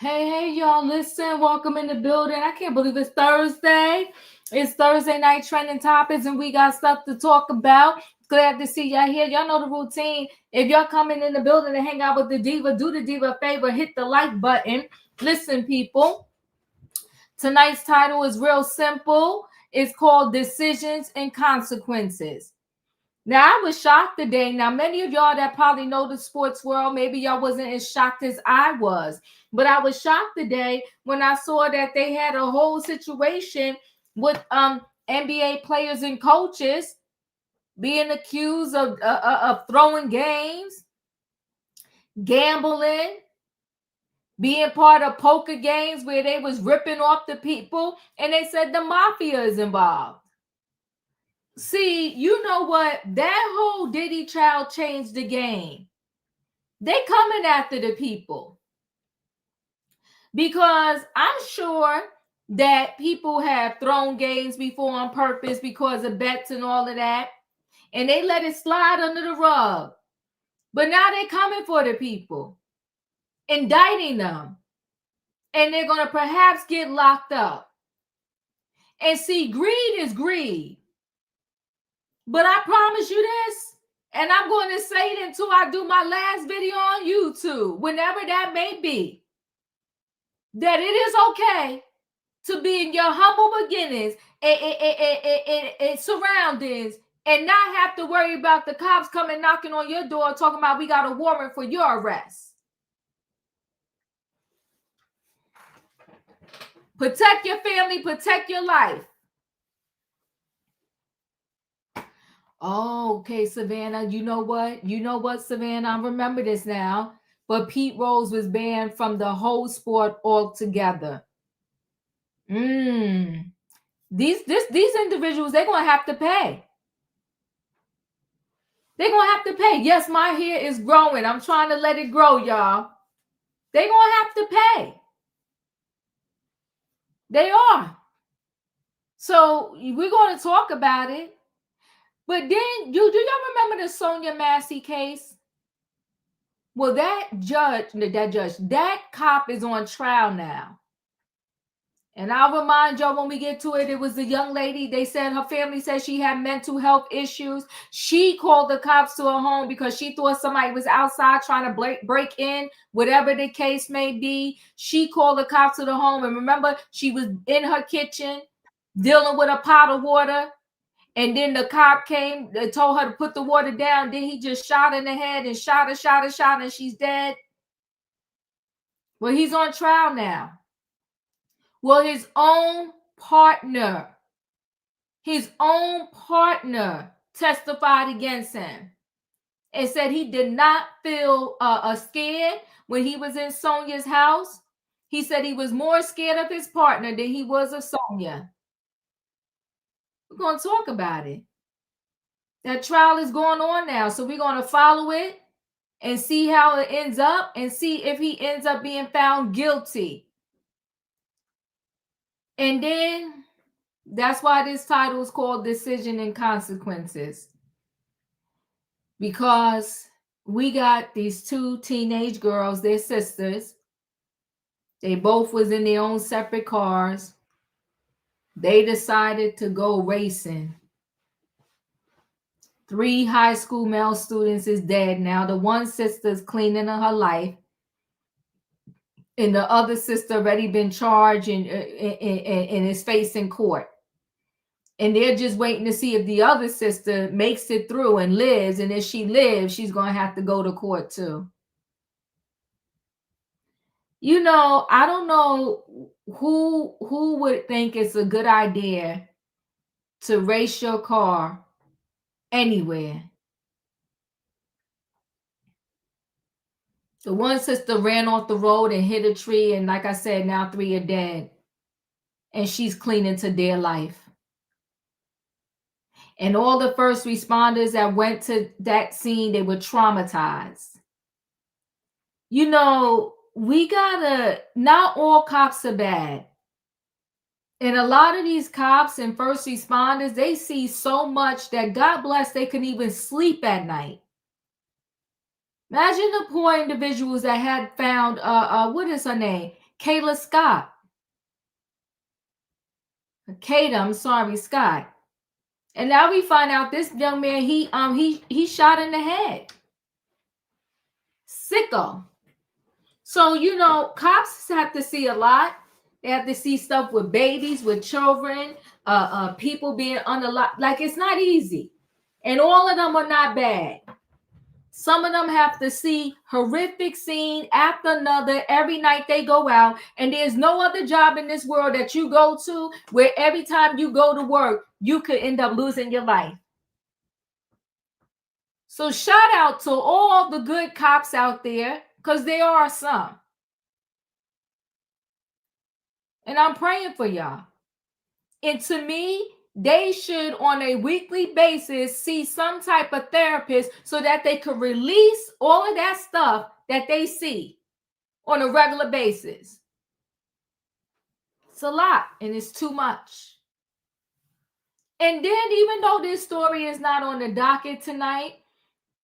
Hey, y'all, listen, welcome in the building. I can't believe it's Thursday. It's Thursday night trending topics, and we got stuff to talk about. Glad to see y'all here. Y'all know the routine. If y'all coming in the building to hang out with the diva, do the diva a favor, hit the like button. Listen, people, tonight's title is real simple. It's called Decisions and Consequences. Now, I was shocked today. Now, many of y'all that probably know the sports world, maybe y'all wasn't as shocked as I was. But I was shocked today when I saw that they had a whole situation with NBA players and coaches being accused of throwing games, gambling, being part of poker games where they was ripping off the people, and they said the mafia is involved. See, you know what? That whole Diddy trial changed the game. They coming after the people. Because I'm sure that people have thrown games before on purpose because of bets and all of that. And they let it slide under the rug. But now they're coming for the people, indicting them. And they're going to perhaps get locked up. And see, greed is greed. But I promise you this, and I'm going to say it until I do my last video on YouTube, whenever that may be, that it is okay to be in your humble beginnings and surroundings and not have to worry about the cops coming knocking on your door talking about we got a warrant for your arrest. Protect your family, protect your life. Oh, okay, Savannah. You know what? You know what, Savannah? I remember this now. But Pete Rose was banned from the whole sport altogether. These individuals, they're gonna have to pay. They're gonna have to pay. Yes, my hair is growing. I'm trying to let it grow, y'all. They're gonna have to pay. They are. So we're gonna talk about it. But then do y'all remember the Sonya Massey case? Well, that cop is on trial now. And I'll remind y'all when we get to it, it was the young lady. They said her family said she had mental health issues. She called the cops to her home because she thought somebody was outside trying to break in, whatever the case may be. She called the cops to the home. And remember, she was in her kitchen dealing with a pot of water. And then the cop came, told her to put the water down. Then he just shot her in the head and shot her, and she's dead. Well, he's on trial now. Well, his own partner testified against him and said he did not feel scared when he was in Sonya's house. He said he was more scared of his partner than he was of Sonya. We're going to talk about it. That trial is going on now, so we're going to follow it and see how it ends up and see if he ends up being found guilty. And then that's why this title is called Decision and Consequences. Because we got these two teenage girls, they're sisters. They both was in their own separate cars. They decided to go racing. 3 high school male students is dead now. The one sister's cleaning her life. And the other sister already been charged and is facing court. And they're just waiting to see if the other sister makes it through and lives. And if she lives, she's going to have to go to court too. You know, I don't know who would think it's a good idea to race your car anywhere. The one sister ran off the road and hit a tree. And like I said, now 3 are dead. And she's clinging to their life. And all the first responders that went to that scene, they were traumatized. You know, we gotta, not all cops are bad. And a lot of these cops and first responders, they see so much that God bless, they couldn't even sleep at night. Imagine the poor individuals that had found, what is her name? Kayla Scott. Scott. And now we find out this young man, he shot in the head. Sicko. So, you know, cops have to see a lot. They have to see stuff with babies, with children, people being unalived. Like, it's not easy. And all of them are not bad. Some of them have to see horrific scene after another every night they go out. And there's no other job in this world that you go to where every time you go to work, you could end up losing your life. So shout out to all the good cops out there, because there are some. And I'm praying for y'all. And to me, they should on a weekly basis see some type of therapist so that they could release all of that stuff that they see on a regular basis. It's a lot and it's too much. And then, even though this story is not on the docket tonight,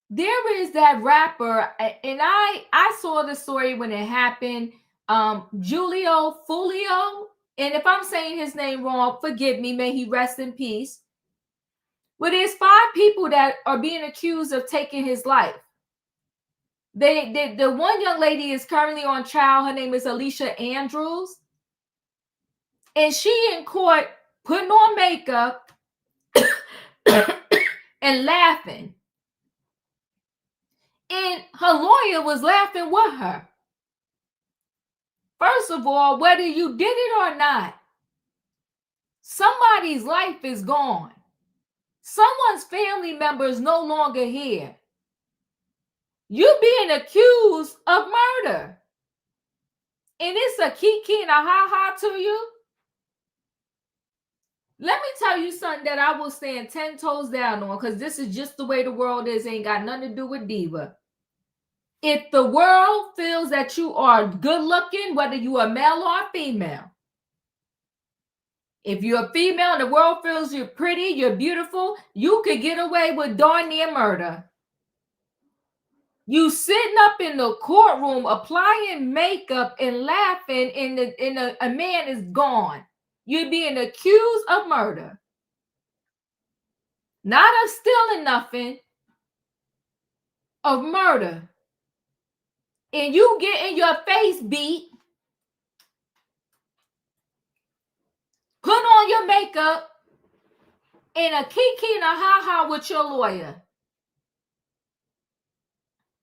there is that rapper, and I saw the story when it happened, Julio Fulio. And if I'm saying his name wrong, forgive me, may he rest in peace. But there's 5 people that are being accused of taking his life. The one young lady is currently on trial. Her name is Alicia Andrews. And she in court putting on makeup and laughing. And her lawyer was laughing with her. First of all, whether you did it or not, somebody's life is gone. Someone's family member is no longer here. You're being accused of murder. And it's a kiki and a ha-ha to you. Let me tell you something that I will stand 10 toes down on, because this is just the way the world is. Ain't got nothing to do with Diva. If the world feels that you are good looking, whether you are male or female, if you're a female and the world feels you're pretty, you're beautiful, you could get away with darn near murder. You sitting up in the courtroom applying makeup and laughing, and a man is gone. You're being accused of murder. Not of stealing nothing, of murder. And you getting your face beat, put on your makeup, and a kiki and a ha-ha with your lawyer.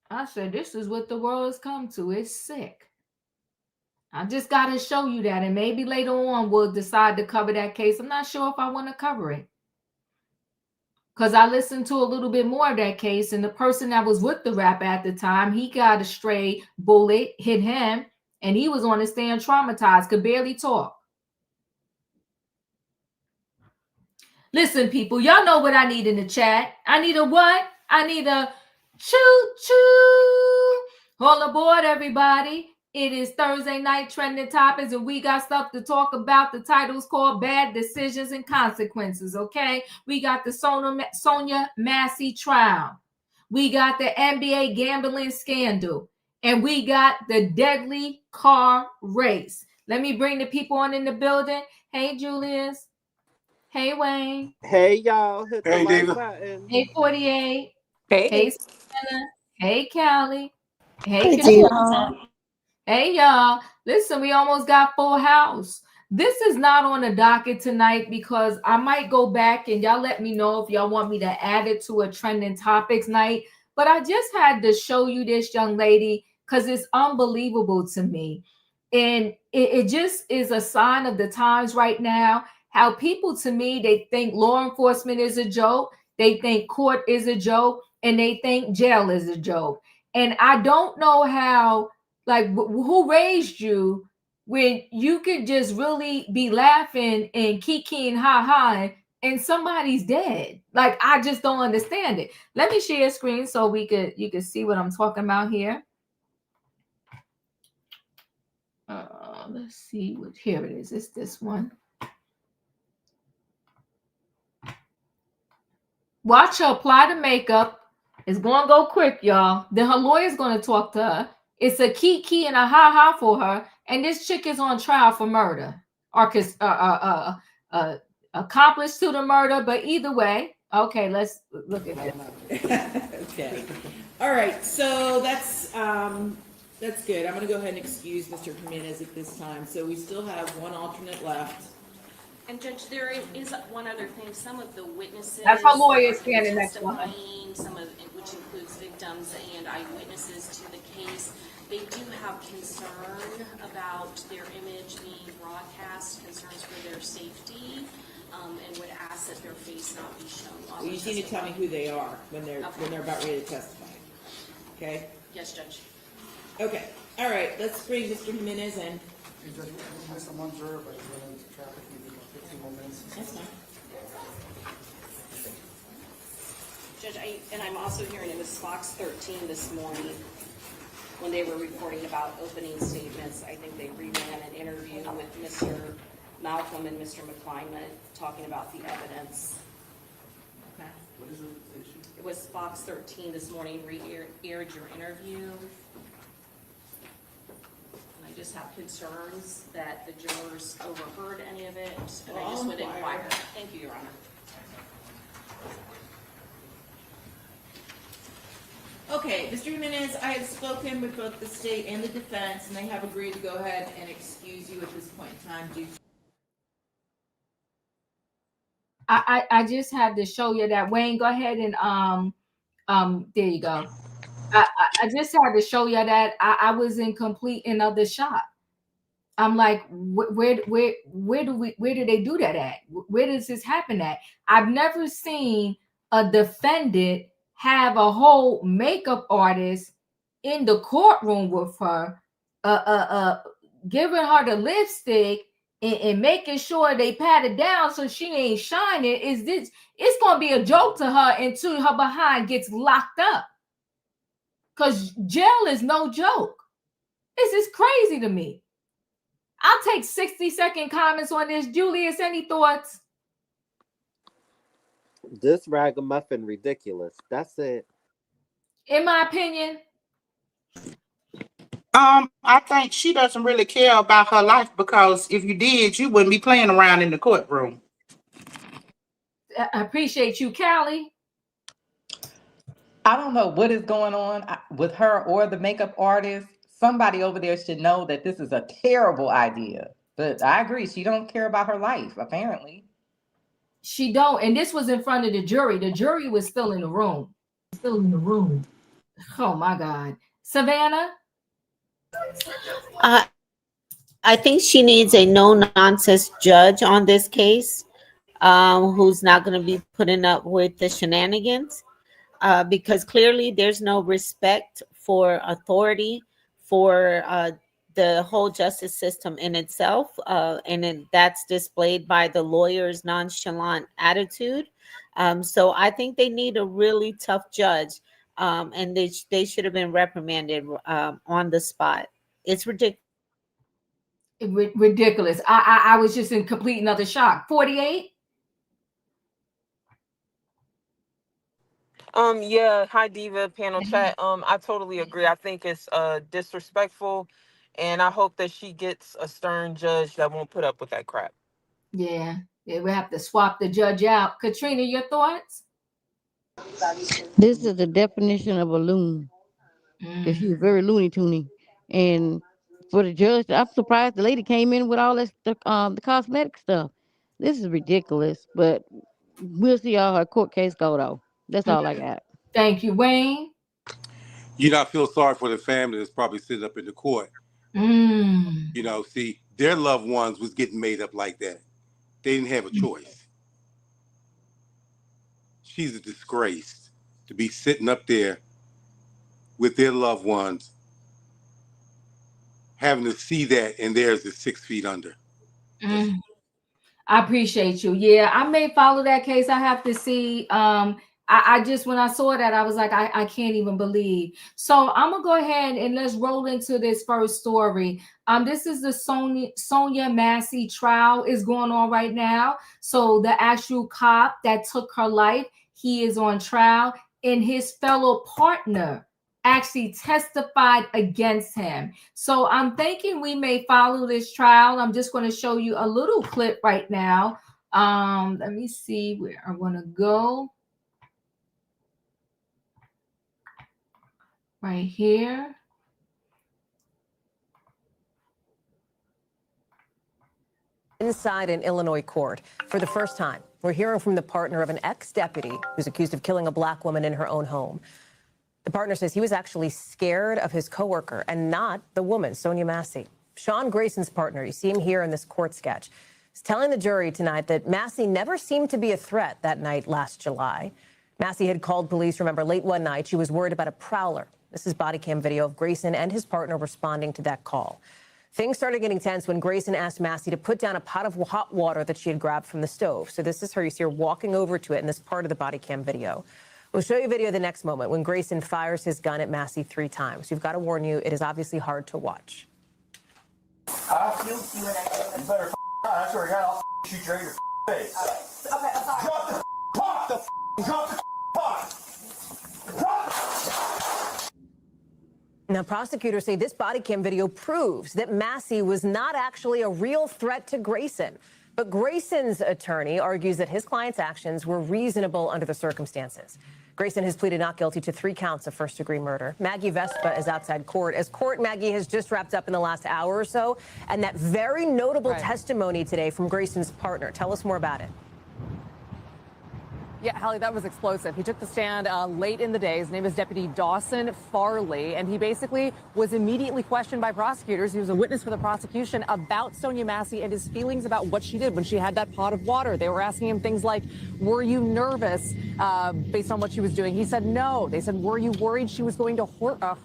I said, this is what the world has come to. It's sick. I just got to show you that. And maybe later on we'll decide to cover that case. I'm not sure if I want to cover it, because I listened to a little bit more of that case. And the person that was with the rapper at the time, he got a stray bullet, hit him. And he was on the stand traumatized, could barely talk. Listen, people, y'all know what I need in the chat. I need a what? I need a choo-choo. All aboard, everybody. It is Thursday night trending topics, and we got stuff to talk about. The title's called Bad Decisions and Consequences, okay? We got the Sonya Massey trial. We got the NBA gambling scandal. And we got the deadly car race. Let me bring the people on in the building. Hey, Julius. Hey, Wayne. Hey, y'all. Hit the like button. Hey, 48. Hey, Savannah. Hey, Callie. Hey, Diva. Hey, y'all. Listen, we almost got full house. This is not on the docket tonight because I might go back and y'all let me know if y'all want me to add it to a trending topics night. But I just had to show you this young lady because it's unbelievable to me. And it just is a sign of the times right now. How people, to me, they think law enforcement is a joke. They think court is a joke. And they think jail is a joke. And I don't know how, like, who raised you when you could just really be laughing and kikiing ha-ha and somebody's dead. Like, I just don't understand it. Let me share a screen so you could see what I'm talking about here. Let's see what, here it is. It's this one. Watch her apply the makeup. It's going to go quick, y'all. Then her lawyer's going to talk to her. It's a kiki and a ha-ha for her. and this chick is on trial for murder or accomplice to the murder. But either way, okay, let's look at this. Okay. All right. So that's good. I'm going to go ahead and excuse Mr. Jimenez at this time. So we still have one alternate left. And Judge, there is one other thing. Some of the witnesses That's her lawyer that are standing next to her. testifying, some of which includes victims and eyewitnesses to the case, they do have concern about their image being broadcast, concerns for their safety, and would ask that their face not be shown. Well, you just need to tell me who they are when they're about ready to testify. Okay. Yes, Judge. Okay. All right. Let's bring Mr. Jimenez in. That's fine. Judge, I'm also hearing it was Fox 13 this morning when they were reporting about opening statements. I think they reran an interview with Mr. Malcolm and Mr. McClyman talking about the evidence. Okay. What is it? It was Fox 13 this morning, aired your interview. And I just have concerns that the jurors overheard any of it, and I just would inquire. Thank you, Your Honor. Okay, Mr. Jimenez, I have spoken with both the state and the defense, and they have agreed to go ahead and excuse you at this point in time due to I just had to show you that. Wayne, go ahead and there you go. I just had to show you that I was in complete and utter shock. I'm like, where do they do that at? Where does this happen at? I've never seen a defendant have a whole makeup artist in the courtroom with her, giving her the lipstick and making sure they pat it down so she ain't shining. It's gonna be a joke to her until her behind gets locked up. Because jail is no joke. This is crazy to me. I'll take 60-second comments on this. Julius, any thoughts? This ragamuffin ridiculous. That's it. In my opinion, I think she doesn't really care about her life, because if you did, you wouldn't be playing around in the courtroom. I appreciate you, Callie. I don't know what is going on with her or the makeup artist. Somebody over there should know that this is a terrible idea. But I agree, she don't care about her life, apparently. She don't, and this was in front of the jury. The jury was still in the room. Oh my God. Savannah? I think she needs a no-nonsense judge on this case, who's not going to be putting up with the shenanigans, because clearly there's no respect for authority, for the whole justice system in itself, and that's displayed by the lawyer's nonchalant attitude. So I think they need a really tough judge, and they should have been reprimanded on the spot. It's ridiculous. Ridiculous. I was just in complete and utter shock. 48? Yeah, hi Diva, panel chat. I totally agree. I think it's disrespectful, and I hope that she gets a stern judge that won't put up with that crap. Yeah, we have to swap the judge out. Katrina, your thoughts? This is the definition of a loon. Because she's very loony toony. And for the judge, I'm surprised the lady came in with all this the cosmetic stuff. This is ridiculous, but we'll see how her court case go though. That's all I got. Thank you, Wayne. You not feel sorry for the family that's probably sitting up in the court. You know, see, their loved ones was getting made up like that. They didn't have a choice. She's a disgrace to be sitting up there with their loved ones, having to see that, and theirs is 6 feet under. I appreciate you. Yeah, I may follow that case. I have to see. I just, when I saw that, I was like, I can't even believe. So I'm gonna go ahead and let's roll into this first story. This is the Sonya Massey trial is going on right now. So the actual cop that took her life, he is on trial, and his fellow partner actually testified against him. So I'm thinking we may follow this trial. I'm just going to show you a little clip right now. Let me see where I want to go. Right here. Inside an Illinois court for the first time. We're hearing from the partner of an ex-deputy who's accused of killing a black woman in her own home. The partner says he was actually scared of his coworker and not the woman, Sonya Massey. Sean Grayson's partner, you see him here in this court sketch, is telling the jury tonight that Massey never seemed to be a threat that night last July. Massey had called police, remember, late one night. She was worried about a prowler. This is body cam video of Grayson and his partner responding to that call. Things started getting tense when Grayson asked Massey to put down a pot of hot water that she had grabbed from the stove. So this is her. You see her walking over to it in this part of the body cam video. We'll show you a video the next moment when Grayson fires his gun at Massey 3 times. We've got to warn you, it is obviously hard to watch. You better I swear to God, I'll shoot you in your face. Okay, I'm sorry. Drop the pot! Drop the pot! Now, prosecutors say this body cam video proves that Massey was not actually a real threat to Grayson. But Grayson's attorney argues that his client's actions were reasonable under the circumstances. Grayson has pleaded not guilty to 3 counts of first-degree murder. Maggie Vespa is outside court. As court, Maggie, has just wrapped up in the last hour or so. And that very notable testimony today from Grayson's partner. Tell us more about it. Yeah, Hallie, that was explosive. He took the stand late in the day. His name is Deputy Dawson Farley, and he basically was immediately questioned by prosecutors. He was a witness for the prosecution about Sonya Massey and his feelings about what she did when she had that pot of water. They were asking him things like, were you nervous based on what she was doing? He said no. They said, were you worried she was going to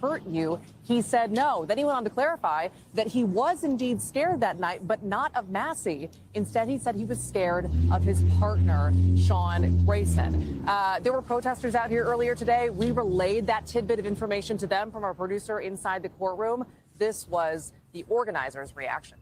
hurt you? He said no. Then he went on to clarify that he was indeed scared that night, but not of Massey. Instead, he said he was scared of his partner, Sean Grayson. There were protesters out here earlier today. We relayed that tidbit of information to them from our producer inside the courtroom. This was the organizers' reaction.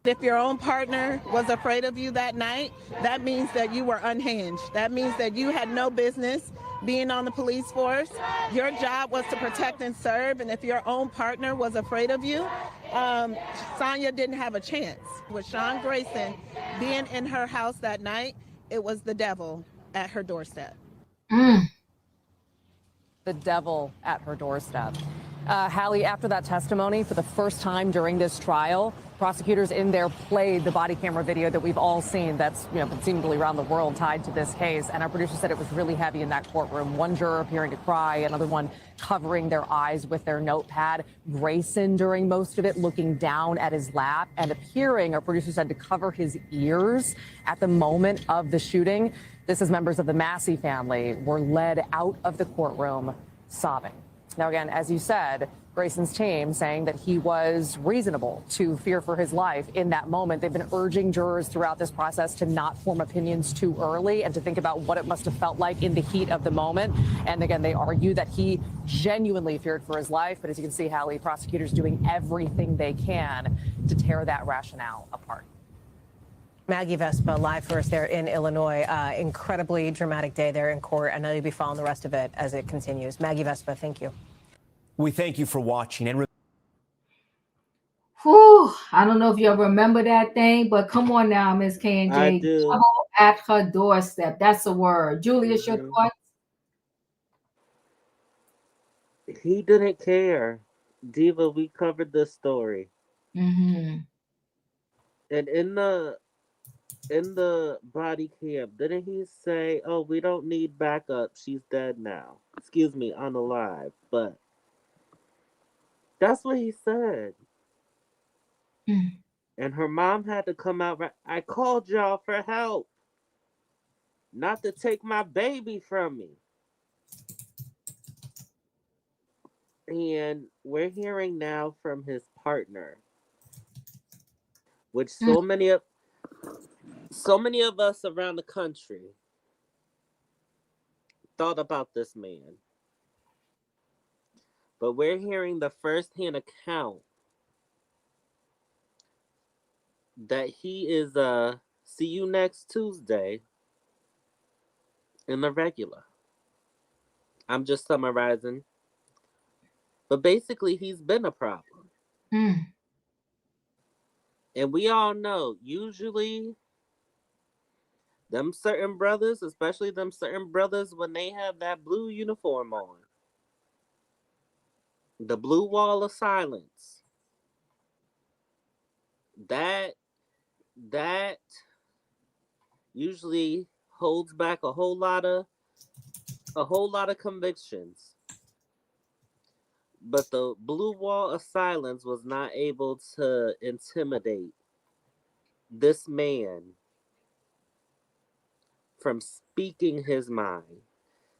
If your own partner was afraid of you that night, that means that you were unhinged. That means that you had no business being on the police force. Your job was to protect and serve, and if your own partner was afraid of you, Sonya didn't have a chance. With Sean Grayson being in her house that night, it was the devil at her doorstep. The devil at her doorstep. Hallie, after that testimony, for the first time during this trial, prosecutors in there played the body camera video that we've all seen that's been seemingly around the world tied to this case. And our producer said it was really heavy in that courtroom. One juror appearing to cry, another one covering their eyes with their notepad. Grayson, during most of it, looking down at his lap and appearing, our producer said, to cover his ears at the moment of the shooting. This is members of the Massey family were led out of the courtroom sobbing. Now, again, as you said, Grayson's team saying that he was reasonable to fear for his life in that moment. They've been urging jurors throughout this process to not form opinions too early and to think about what it must have felt like in the heat of the moment. And again, they argue that he genuinely feared for his life. But as you can see, Hallie, prosecutors doing everything they can to tear that rationale apart. Maggie Vespa live for us there in Illinois. Incredibly dramatic day there in court. I know you'll be following the rest of it as it continues. Maggie Vespa, thank you. We thank you for watching. And Whew, I don't know if y'all remember that thing, but come on now, Miss K&J. I do. Trouble at her doorstep. That's a word. Julius, your thoughts? He didn't care. Diva, we covered this story. Mm-hmm. And in the body cam, didn't he say, oh, we don't need backup, she's dead now? Excuse me, unalive. But that's what he said. And her mom had to come out. I called y'all for help. Not to take my baby from me. And we're hearing now from his partner, which so many of us around the country thought about this man. But we're hearing the first-hand account that he is see you next Tuesday in the regular. I'm just summarizing. But basically, he's been a problem. Mm. And we all know, usually, them certain brothers, especially them certain brothers when they have that blue uniform on, the blue wall of silence, that usually holds back a whole lot of convictions. But the blue wall of silence was not able to intimidate this man from speaking his mind,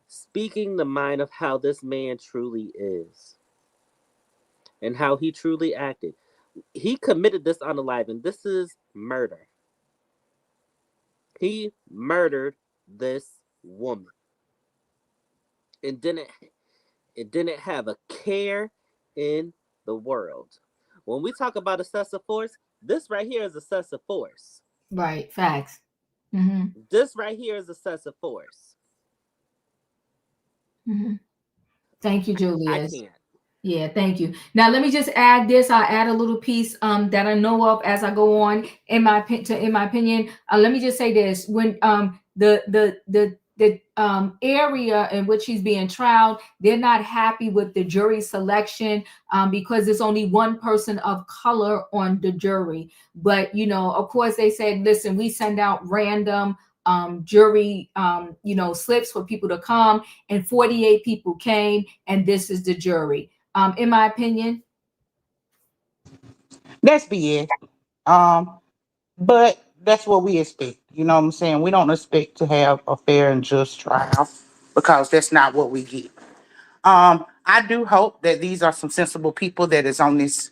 speaking the mind of how this man truly is and how he truly acted. He committed this unaliving. This is murder. He murdered this woman and didn't have a care in the world. When we talk about excessive force, this right here is excessive force. Right. Facts. Mm-hmm. This right here is excessive force. Mm-hmm. Thank you, I Julius. can't. Yeah, thank you. Now let me just add this. I'll add a little piece that I know of as I go on. In my opinion, let me just say this: when the area in which he's being tried, they're not happy with the jury selection because there's only one person of color on the jury. But of course, they said, listen, we send out random jury slips for people to come, and 48 people came, and this is the jury. In my opinion, That's BS. But that's what we expect. You know what I'm saying? We don't expect to have a fair and just trial because that's not what we get. I do hope that these are some sensible people that is on this.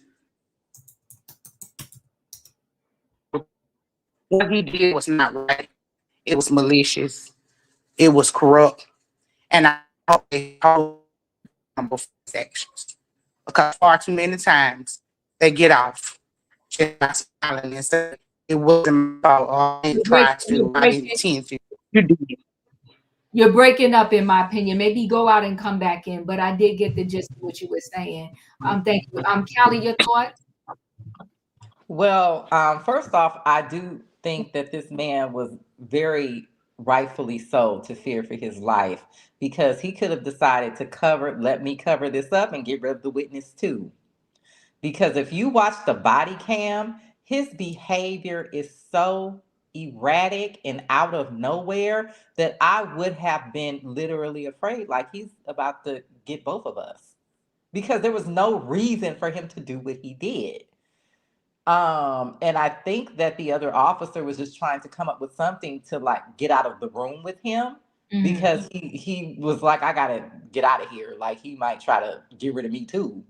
What he did was not right. It was malicious. It was corrupt. And I hope they hold him for his actions. Because far too many times they get off just by smiling and saying it wasn't my fault, or I didn't try to, I didn't intend to. You did. you're breaking up, in my opinion. Maybe go out and come back in, but I did get the gist of what you were saying. Thank you. Callie, your thoughts? Well, first off, I do think that this man was very rightfully so to fear for his life, because he could have decided to let me cover this up and get rid of the witness too. Because if you watch the body cam, his behavior is so erratic and out of nowhere that I would have been literally afraid, like he's about to get both of us, because there was no reason for him to do what he did. And I think that the other officer was just trying to come up with something to like get out of the room with him, because he was like, I gotta get out of here. Like he might try to get rid of me too.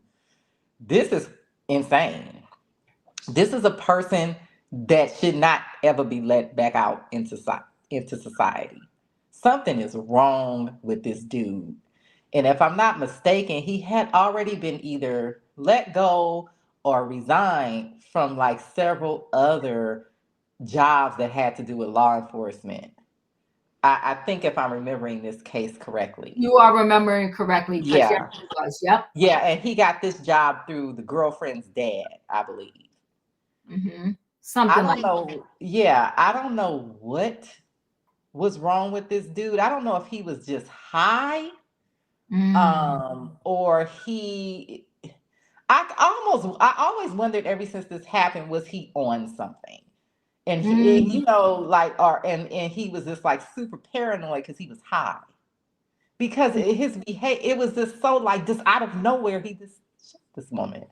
This is insane. This is a person that should not ever be let back out into society. Something is wrong with this dude. And if I'm not mistaken, he had already been either let go or resigned from like several other jobs that had to do with law enforcement. I think if I'm remembering this case correctly. You are remembering correctly. Yes, Yeah. he was. Yep. Yeah, and he got this job through the girlfriend's dad, I believe. Mm-hmm. I Something don't like know. Yeah, I don't know what was wrong with this dude. I don't know if he was just high, or he. I always wondered ever since this happened, was he on something? And he, you know, like, and he was just like super paranoid because he was high. Because his behavior, it was just so like just out of nowhere, he just shot this woman.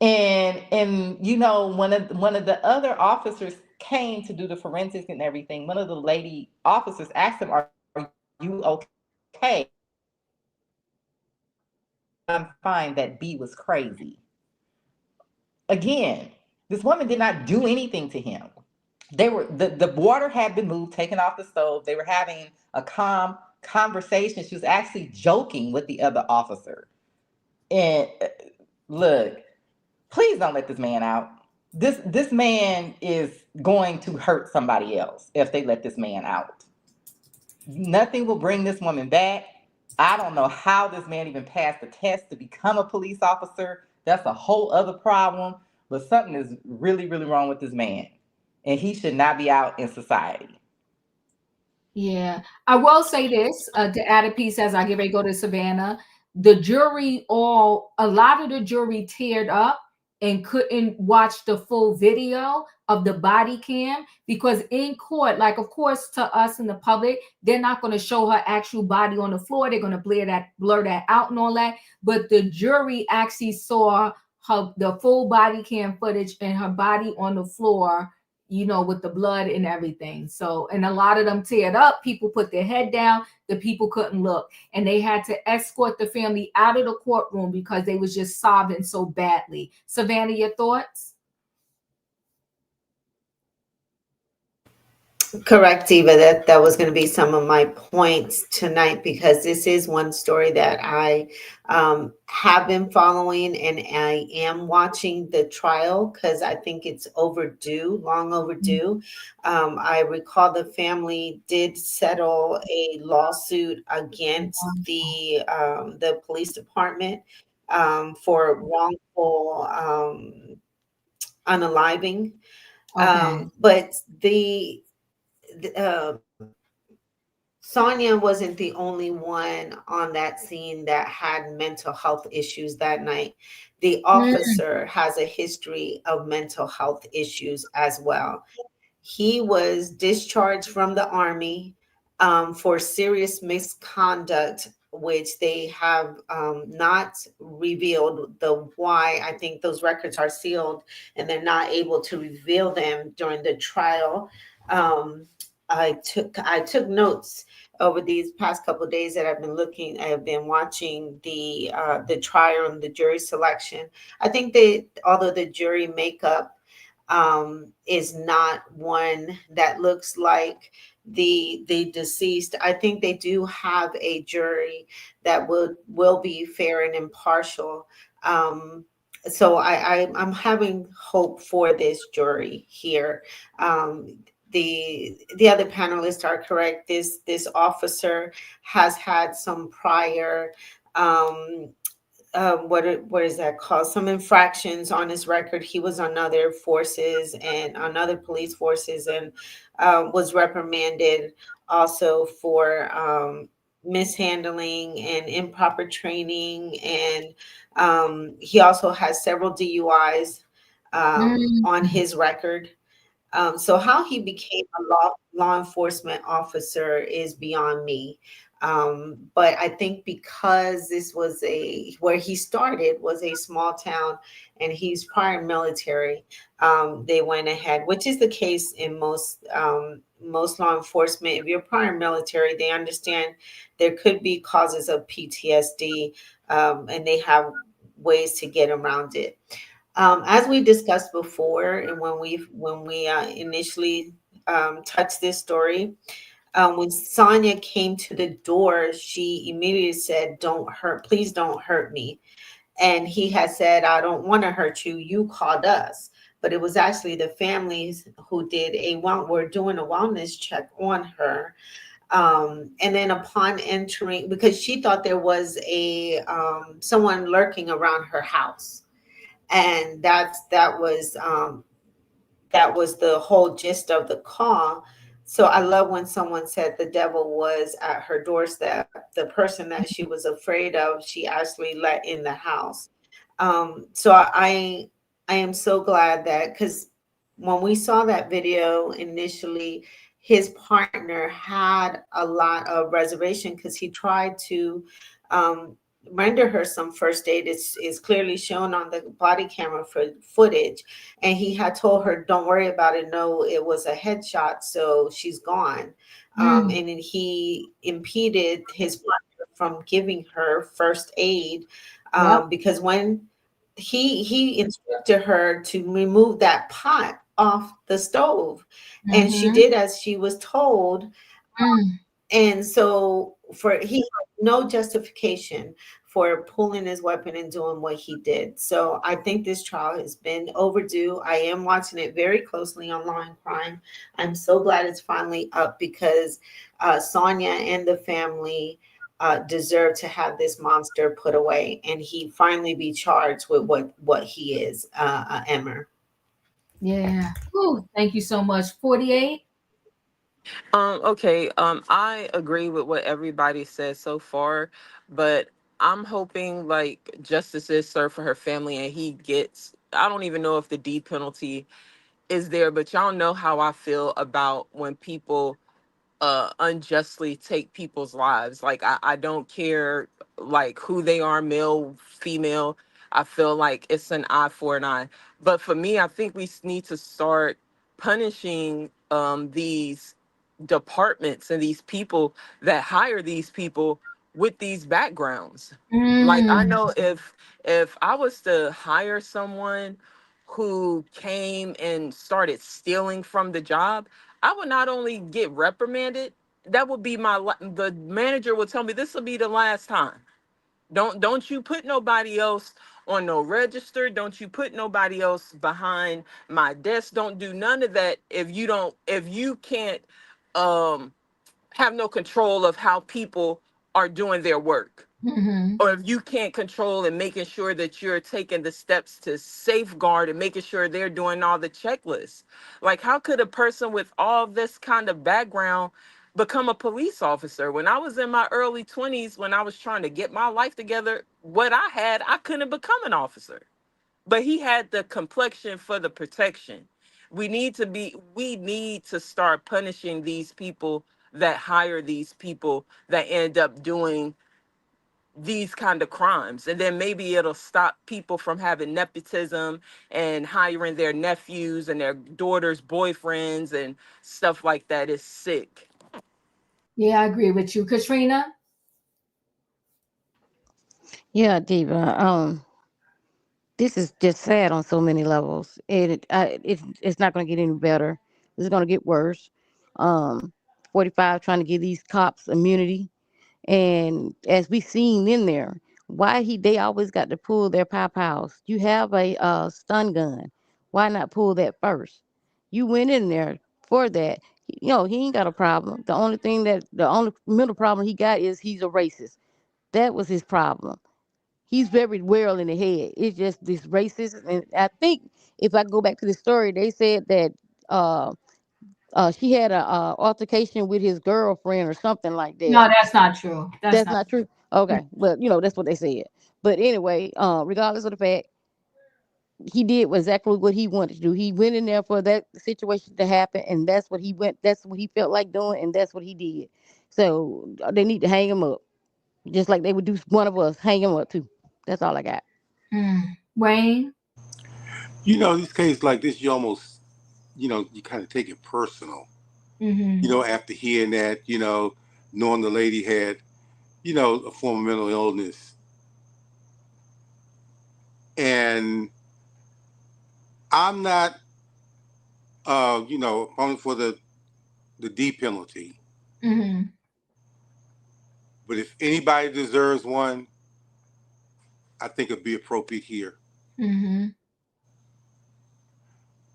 And you know, one of the other officers came to do the forensics and everything. One of the lady officers asked him, "Are you okay?" I'm fine. That B was crazy. Again, this woman did not do anything to him. The water had been moved, taken off the stove. They were having a calm conversation. She was actually joking with the other officer. And look, please don't let this man out. This man is going to hurt somebody else if they let this man out. Nothing will bring this woman back. I don't know how this man even passed the test to become a police officer. That's a whole other problem. But something is really, really wrong with this man. And he should not be out in society. Yeah, I will say this to add a piece as I get ready to go to Savannah. The jury, a lot of the jury teared up and couldn't watch the full video of the body cam because in court, like of course to us in the public, they're not going to show her actual body on the floor. They're going to blur that out and all that. But the jury actually saw the full body cam footage and her body on the floor, with the blood and everything. So, and a lot of them teared up. People put their head down. The people couldn't look. And they had to escort the family out of the courtroom because they was just sobbing so badly. Savannah, your thoughts? Correct, Eva. That was going to be some of my points tonight because this is one story that I have been following, and I am watching the trial because I think it's overdue, long overdue. I recall the family did settle a lawsuit against the police department for wrongful unaliving. Okay. But Sonya wasn't the only one on that scene that had mental health issues that night. The officer has a history of mental health issues as well. He was discharged from the Army for serious misconduct, which they have not revealed the why. I think those records are sealed and they're not able to reveal them during the trial. I took notes over these past couple of days that I have been watching the trial and the jury selection. I think that although the jury makeup is not one that looks like the deceased, I think they do have a jury that will be fair and impartial. So I'm having hope for this jury here. The other panelists are correct. This officer has had some prior what is that called? Some infractions on his record. He was on other forces and on other police forces, and was reprimanded also for mishandling and improper training. And he also has several DUIs on his record. So how he became a law enforcement officer is beyond me. But I think because this was where he started was a small town and he's prior military, they went ahead, which is the case in most law enforcement. If you're prior military, they understand there could be causes of PTSD, and they have ways to get around it. As we discussed before, and when we initially touched this story, when Sonya came to the door, she immediately said, please don't hurt me." And he had said, "I don't want to hurt you. You called us." But it was actually the families who were doing a wellness check on her. And then upon entering, because she thought there was someone lurking around her house. And that was the whole gist of the call. So I love when someone said the devil was at her doorstep. The person that she was afraid of, she actually let in the house. So I am so glad that, because when we saw that video initially, his partner had a lot of reservation because he tried to render her some first aid. Is clearly shown on the body camera footage, and he had told her, "Don't worry about it. No, it was a headshot, so she's gone." And then he impeded his partner from giving her first aid, because when he instructed her to remove that pot off the stove, and she did as she was told. And so he had no justification for pulling his weapon and doing what he did. So I think this trial has been overdue. I am watching it very closely on Law and Crime. I'm so glad it's finally up because Sonya and the family deserve to have this monster put away, and he finally be charged with what he is, Emmer. Yeah. Ooh, thank you so much. 48. Okay. I agree with what everybody said so far, but I'm hoping like justice is served for her family and he gets. I don't even know if the D penalty is there, but y'all know how I feel about when people unjustly take people's lives. Like I don't care like who they are, male, female. I feel like it's an eye for an eye. But for me, I think we need to start punishing these departments and these people that hire these people with these backgrounds. Like I Mm. know if I was to hire someone who came and started stealing from the job, I would not only get reprimanded, that would be the manager would tell me this will be the last time. Don't you put nobody else on no register. Don't you put nobody else behind my desk. Don't do none of that if you can't um have no control of how people are doing their work, Mm-hmm. or if you can't control and making sure that you're taking the steps to safeguard and making sure they're doing all the checklists. Like how could a person with all this kind of background become a police officer? When I was in my early 20s, when I was trying to get my life together, what I had, I couldn't become an officer, but he had the complexion for the protection. We need to start punishing these people that hire these people that end up doing these kind of crimes, and then maybe it'll stop people from having nepotism and hiring their nephews and their daughters boyfriends and stuff like that. Is sick. Yeah, I agree with you. Katrina? Yeah, Diva. This is just sad on so many levels. It's not going to get any better. This is going to get worse. Um, 45 trying to give these cops immunity, and as we seen in there, why they always got to pull their pows. You have a stun gun. Why not pull that first? You went in there for that. He ain't got a problem. The only mental problem he got is he's a racist. That was his problem. He's very well in the head. It's just this racist. And I think if I go back to the story, they said that uh, she had a altercation with his girlfriend or something like that. No, that's not true. That's That's not not true. true. Okay, but that's what they said. But anyway, regardless of the fact, he did exactly what he wanted to do. He went in there for that situation to happen, and that's what he went. That's what he felt like doing, and that's what he did. So they need to hang him up, just like they would do one of us, hang him up too. That's all I got. Wayne? These cases like this, you almost, you kind of take it personal. Mm-hmm. After hearing that, knowing the lady had, a form of mental illness. And I'm not, opponent for the D penalty. Mm-hmm. But if anybody deserves one, I think it'd be appropriate here. Mm-hmm.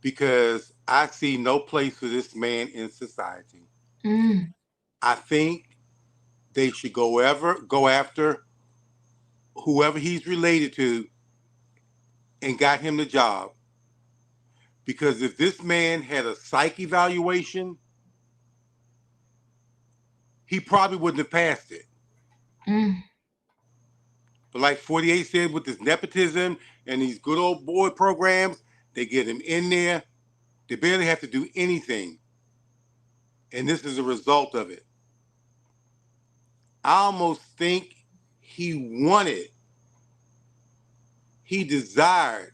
Because I see no place for this man in society. Mm. I think they should go after whoever he's related to and got him the job. Because if this man had a psych evaluation, he probably wouldn't have passed it. Mm. But like 48 said, with this nepotism and these good old boy programs, they get him in there. They barely have to do anything. And this is a result of it. I almost think he desired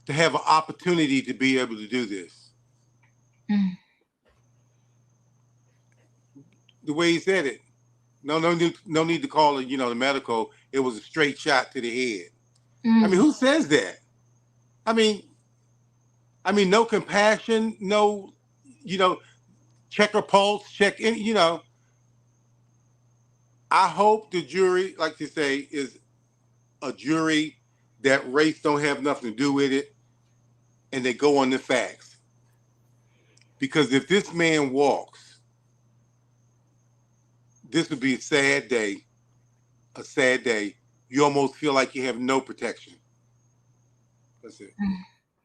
to have an opportunity to be able to do this. Mm. The way he said it, no need to call it, the medical. It was a straight shot to the head. I mean, who says that? I mean, no compassion, no, check her pulse, check in, I hope the jury, like you say, is a jury that race don't have nothing to do with it, and they go on the facts. Because if this man walks, this would be a sad day. A sad day. You almost feel like you have no protection. That's it.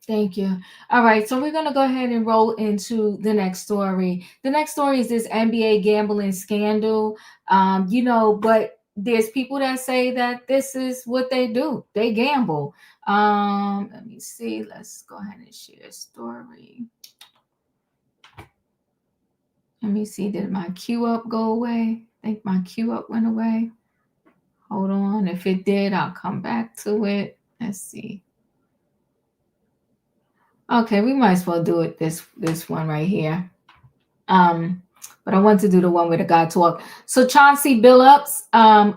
Thank you. All right, so we're going to go ahead and roll into the next story. The next story is this NBA gambling scandal. But there's people that say that this is what they do. They gamble. Let me see. Let's go ahead and share a story. Let me see. Did my queue up go away? I think my queue up went away. Hold on. If it did, I'll come back to it. Let's see. Okay, we might as well do it this one right here. But I want to do the one where the guy talk. So Chauncey Billups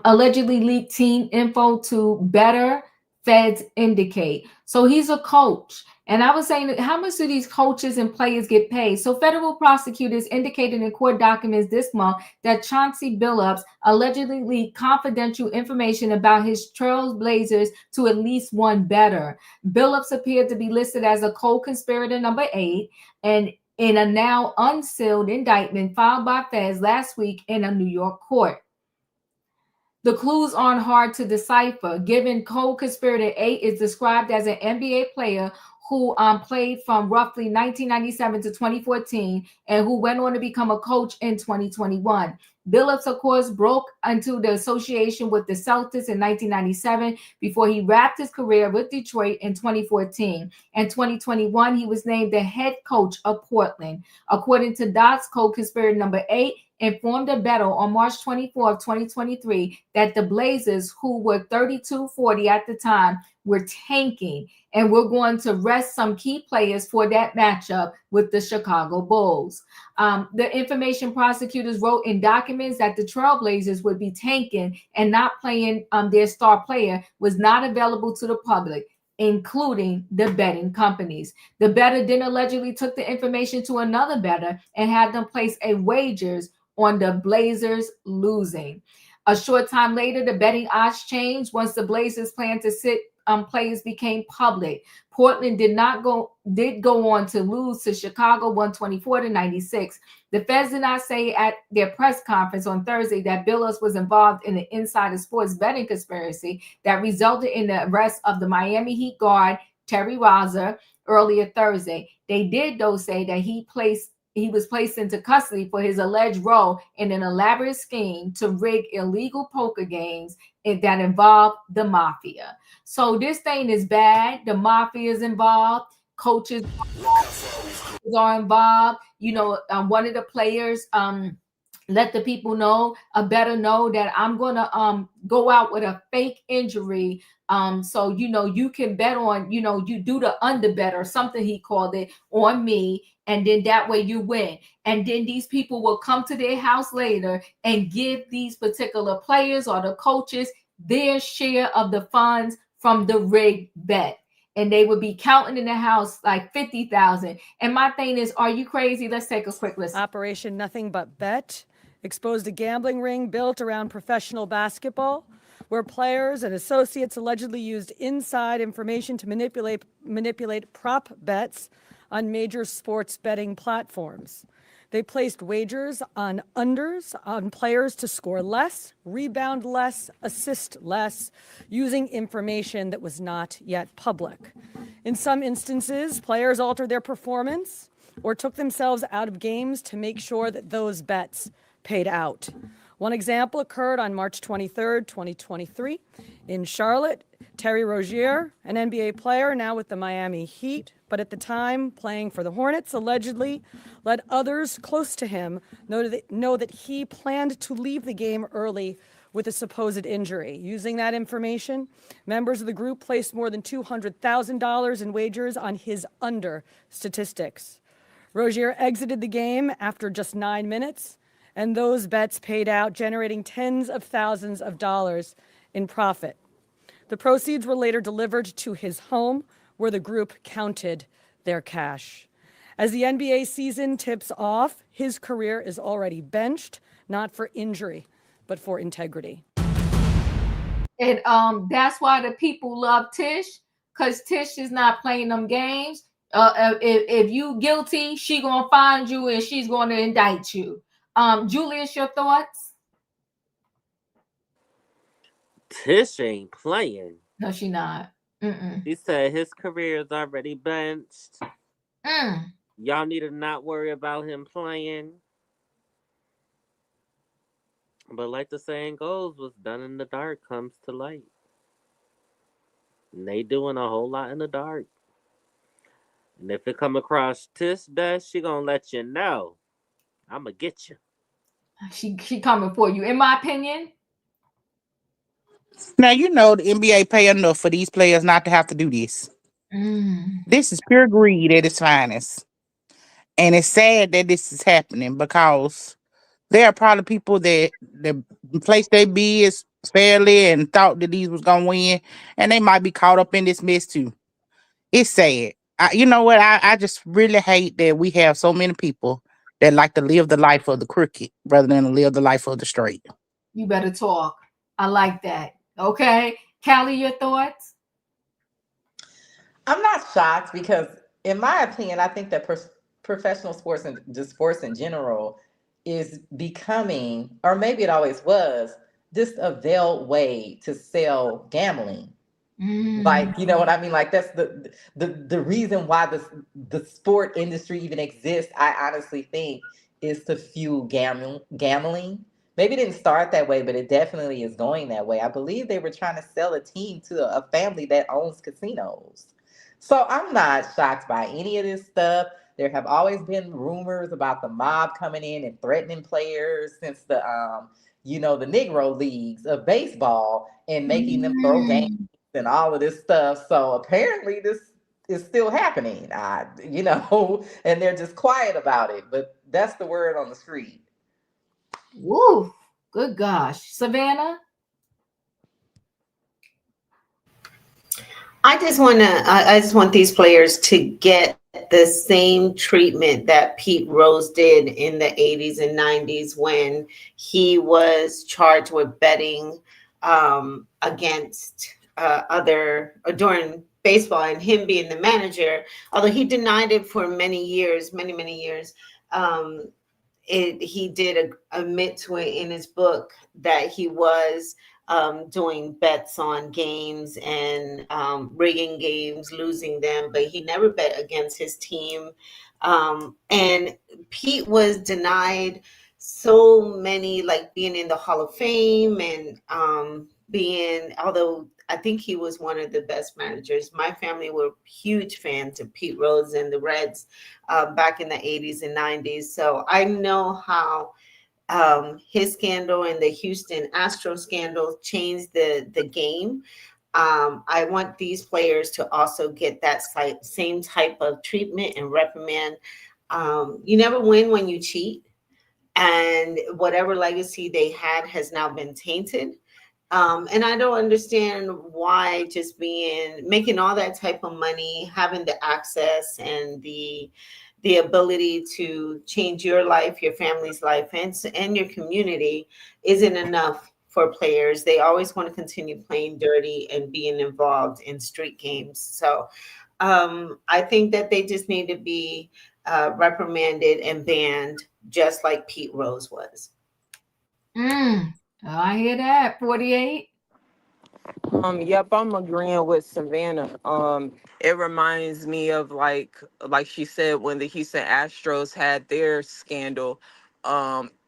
allegedly leaked team info to Better, feds indicate. So he's a coach. And I was saying, how much do these coaches and players get paid? So federal prosecutors indicated in court documents this month that Chauncey Billups allegedly leaked confidential information about his Trailblazers to at least one bettor. Billups appeared to be listed as a co-conspirator number 8, and in a now unsealed indictment filed by feds last week in a New York court. The clues aren't hard to decipher, given co-conspirator 8 is described as an NBA player who played from roughly 1997 to 2014 and who went on to become a coach in 2021. Billups, of course, broke into the association with the Celtics in 1997 before he wrapped his career with Detroit in 2014. In 2021, he was named the head coach of Portland. According to Dots, co-conspirator number 8 informed a bettor on March 24, 2023, that the Blazers, who were 32-40 at the time, were tanking and were going to rest some key players for that matchup with the Chicago Bulls. The information prosecutors wrote in documents that the Trailblazers would be tanking and not playing their star player was not available to the public, including the betting companies. The bettor then allegedly took the information to another bettor and had them place a wagers on the Blazers losing. A short time later, the betting odds changed once the Blazers plan to sit players became public. Portland did go on to lose to Chicago 124-96. The feds did not say at their press conference on Thursday that Billups was involved in the insider sports betting conspiracy that resulted in the arrest of the Miami Heat guard Terry Rozier earlier Thursday. They did, though, say that he was placed into custody for his alleged role in an elaborate scheme to rig illegal poker games that involved the mafia. So this thing is bad. The mafia is involved. Coaches are involved. One of the players let the people know, better know that I'm going to go out with a fake injury. So, you can bet on, you do the under bet or something he called it on me. And then that way you win. And then these people will come to their house later and give these particular players or the coaches their share of the funds from the rigged bet. And they would be counting in the house like 50,000. And my thing is, are you crazy? Let's take a quick listen. Operation Nothing But Bet exposed a gambling ring built around professional basketball, where players and associates allegedly used inside information to manipulate prop bets on major sports betting platforms. They placed wagers on unders on players to score less, rebound less, assist less, using information that was not yet public. In some instances, players altered their performance or took themselves out of games to make sure that those bets paid out. One example occurred on March 23rd, 2023 in Charlotte. Terry Rozier, an NBA player now with the Miami Heat, but at the time playing for the Hornets, allegedly let others close to him know that he planned to leave the game early with a supposed injury. Using that information, members of the group placed more than $200,000 in wagers on his under statistics. Rozier exited the game after just 9 minutes, and those bets paid out, generating tens of thousands of dollars in profit. The proceeds were later delivered to his home, where the group counted their cash. As the NBA season tips off, his career is already benched, not for injury, but for integrity. And that's why the people love Tish, because Tish is not playing them games. If you guilty, she gonna find you and she's gonna indict you. Julius, your thoughts? Tish ain't playing. No, she not. Mm-mm. He said his career is already benched. Mm. Y'all need to not worry about him playing. But like the saying goes, what's done in the dark comes to light. And they doing a whole lot in the dark. And if it come across Tish desk, she gonna let you know. I'ma get you. She coming for you. In my opinion. Now you know the NBA pay enough for these players not to have to do this. Mm. This is pure greed at its finest. And it's sad that this is happening because there are probably people that placed their bids fairly and thought that these was gonna win, and they might be caught up in this mess too. It's sad. You know what? I just really hate that we have so many people that like to live the life of the crooked rather than live the life of the straight. You better talk. I like that. Okay. Callie, your thoughts? I'm not shocked because, in my opinion, I think that professional sports and just sports in general is becoming, or maybe it always was, just a veiled way to sell gambling. Like, you know what I mean? Like that's the reason why the sport industry even exists, I honestly think, is to fuel gambling. Maybe it didn't start that way, but it definitely is going that way. I believe they were trying to sell a team to a family that owns casinos. So I'm not shocked by any of this stuff. There have always been rumors about the mob coming in and threatening players since the Negro leagues of baseball and making them throw games Mm. and all of this stuff. So apparently this is still happening. And they're just quiet about it. But that's the word on the street. Woo. Good gosh. Savannah? I just want these players to get the same treatment that Pete Rose did in the 80s and 90s when he was charged with betting against during baseball, and him being the manager, although he denied it for many years, many years. He did admit to it in his book that he was doing bets on games and rigging games, losing them, but he never bet against his team. And Pete was denied so many, like being in the Hall of Fame and although I think he was one of the best managers. My family were huge fans of Pete Rose and the Reds back in the 80s and 90s. So I know how his scandal and the Houston Astros scandal changed the game. I want these players to also get that same type of treatment and reprimand. You never win when you cheat, and whatever legacy they had has now been tainted. And I don't understand why just making all that type of money, having the access and the ability to change your life, your family's life, and your community isn't enough for players. They always want to continue playing dirty and being involved in street games. So I think that they just need to be reprimanded and banned, just like Pete Rose was. I hear that. 48. Yep, I'm agreeing with Savannah. It reminds me of like she said when the Houston Astros had their scandal.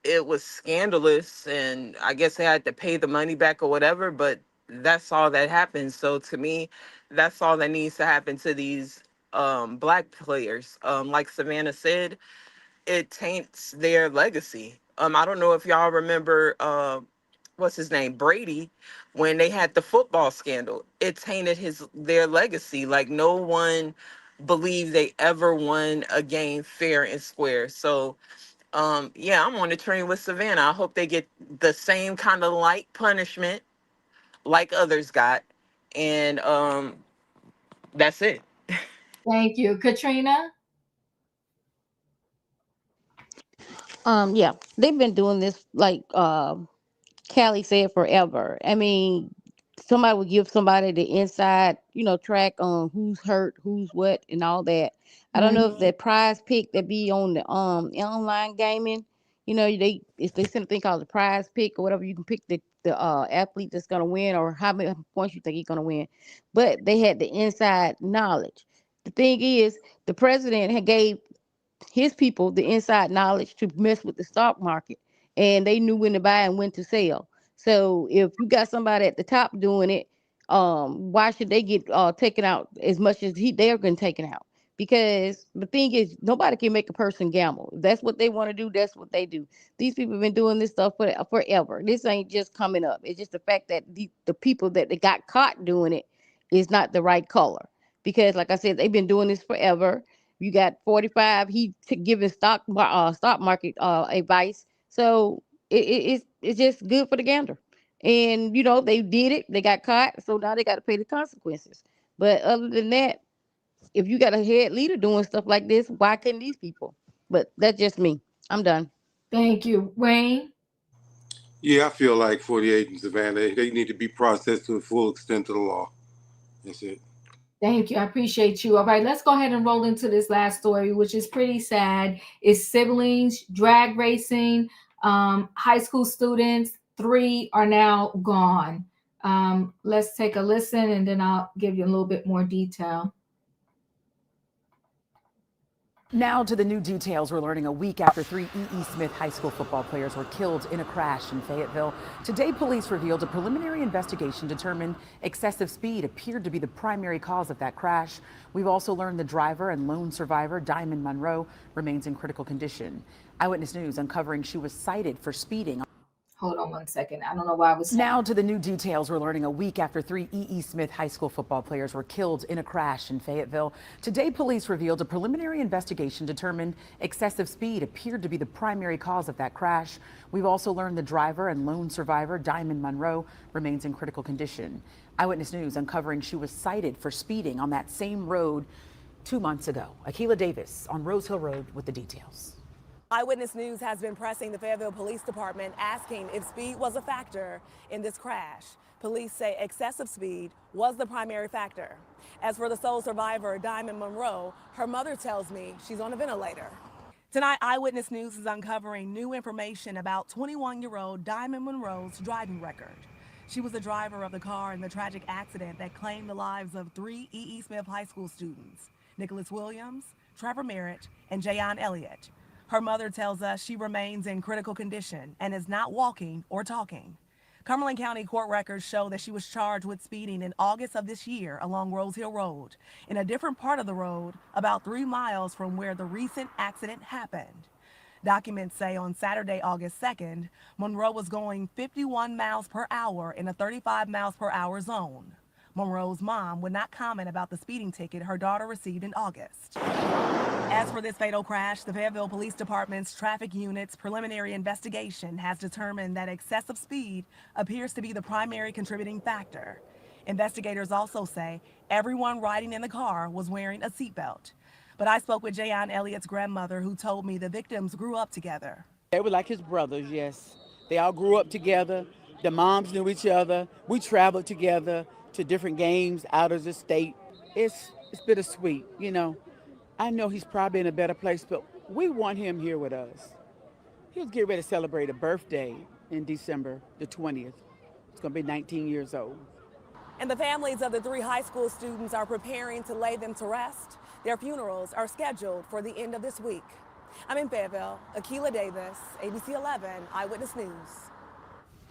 It was scandalous, and I guess they had to pay the money back or whatever. But that's all that happened. So to me, that's all that needs to happen to these black players. Like Savannah said, it taints their legacy. I don't know if y'all remember what's his name, Brady, when they had the football scandal. It tainted their legacy. Like no one believed they ever won a game fair and square. So yeah, I'm on the train with Savannah. I hope they get the same kind of light punishment like others got. And that's it. Thank you. Katrina? Yeah, they've been doing this like Callie said forever. I mean, somebody would give somebody the inside, track on who's hurt, who's what, and all that. I don't know if that prize pick that be on the online gaming, they send a thing called the prize pick or whatever. You can pick the the athlete that's gonna win or how many points you think he's gonna win. But they had the inside knowledge. The thing is, the president had gave his people the inside knowledge to mess with the stock market, and they knew when to buy and when to sell. So if you got somebody at the top doing it, why should they get taken out as much as they're going taken out? Because the thing is, nobody can make a person gamble. If that's what they want to do, that's what they do. These people have been doing this stuff for forever. This ain't just coming up. It's just the fact that the people that they got caught doing it is not the right color. Because, like I said, they've been doing this forever. You got 45. He giving stock market advice. So it's just good for the gander. And they did it. They got caught. So now they got to pay the consequences. But other than that, if you got a head leader doing stuff like this, why couldn't these people? But that's just me. I'm done. Thank you, Wayne. Yeah, I feel like 48 and Savannah, they need to be processed to the full extent of the law. That's it. Thank you. I appreciate you. All right, let's go ahead and roll into this last story, which is pretty sad. It's siblings drag racing. High school students, 3 are now gone. Let's take a listen, and then I'll give you a little bit more detail. Now to the new details we're learning a week after 3 E.E. Smith high school football players were killed in a crash in Fayetteville. Today, police revealed a preliminary investigation determined excessive speed appeared to be the primary cause of that crash. We've also learned the driver and lone survivor, Diamond Monroe, remains in critical condition. Eyewitness News uncovering she was cited for speeding. Hold on one second. I don't know why I was... Now to the new details we're learning a week after 3 E.E. Smith high school football players were killed in a crash in Fayetteville. Today, police revealed a preliminary investigation determined excessive speed appeared to be the primary cause of that crash. We've also learned the driver and lone survivor, Diamond Monroe, remains in critical condition. Eyewitness News uncovering she was cited for speeding on that same road 2 months ago. Akila Davis on Rose Hill Road with the details. Eyewitness News has been pressing the Fayetteville Police Department, asking if speed was a factor in this crash. Police say excessive speed was the primary factor. As for the sole survivor, Diamond Monroe, her mother tells me she's on a ventilator. Tonight, Eyewitness News is uncovering new information about 21-year-old Diamond Monroe's driving record. She was the driver of the car in the tragic accident that claimed the lives of 3 E.E. Smith high school students, Nicholas Williams, Trevor Merritt, and Jayon Elliott. Her mother tells us she remains in critical condition and is not walking or talking. Cumberland County court records show that she was charged with speeding in August of this year along Rose Hill Road, in a different part of the road, about 3 miles from where the recent accident happened. Documents say on Saturday, August 2nd, Monroe was going 51 miles per hour in a 35 miles per hour zone. Monroe's mom would not comment about the speeding ticket her daughter received in August. As for this fatal crash, the Fayetteville Police Department's traffic unit's preliminary investigation has determined that excessive speed appears to be the primary contributing factor. Investigators also say everyone riding in the car was wearing a seatbelt. But I spoke with Jayon Elliott's grandmother, who told me the victims grew up together. They were like his brothers, yes. They all grew up together. The moms knew each other. We traveled together to different games out of the state. It's bittersweet, you know. I know he's probably in a better place, but we want him here with us. He was getting ready to celebrate a birthday in December the 20th. It's going to be 19 years old. And the families of the 3 high school students are preparing to lay them to rest. Their funerals are scheduled for the end of this week. I'm in Fayetteville. Akila Davis, ABC 11 Eyewitness News.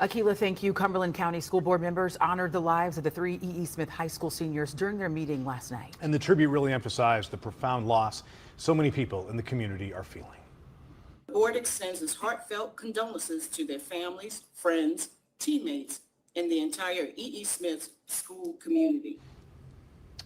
Akila, thank you. Cumberland County School Board members honored the lives of the 3 E.E. Smith high school seniors during their meeting last night. And the tribute really emphasized the profound loss so many people in the community are feeling. The board extends its heartfelt condolences to their families, friends, teammates, and the entire E.E. Smith school community.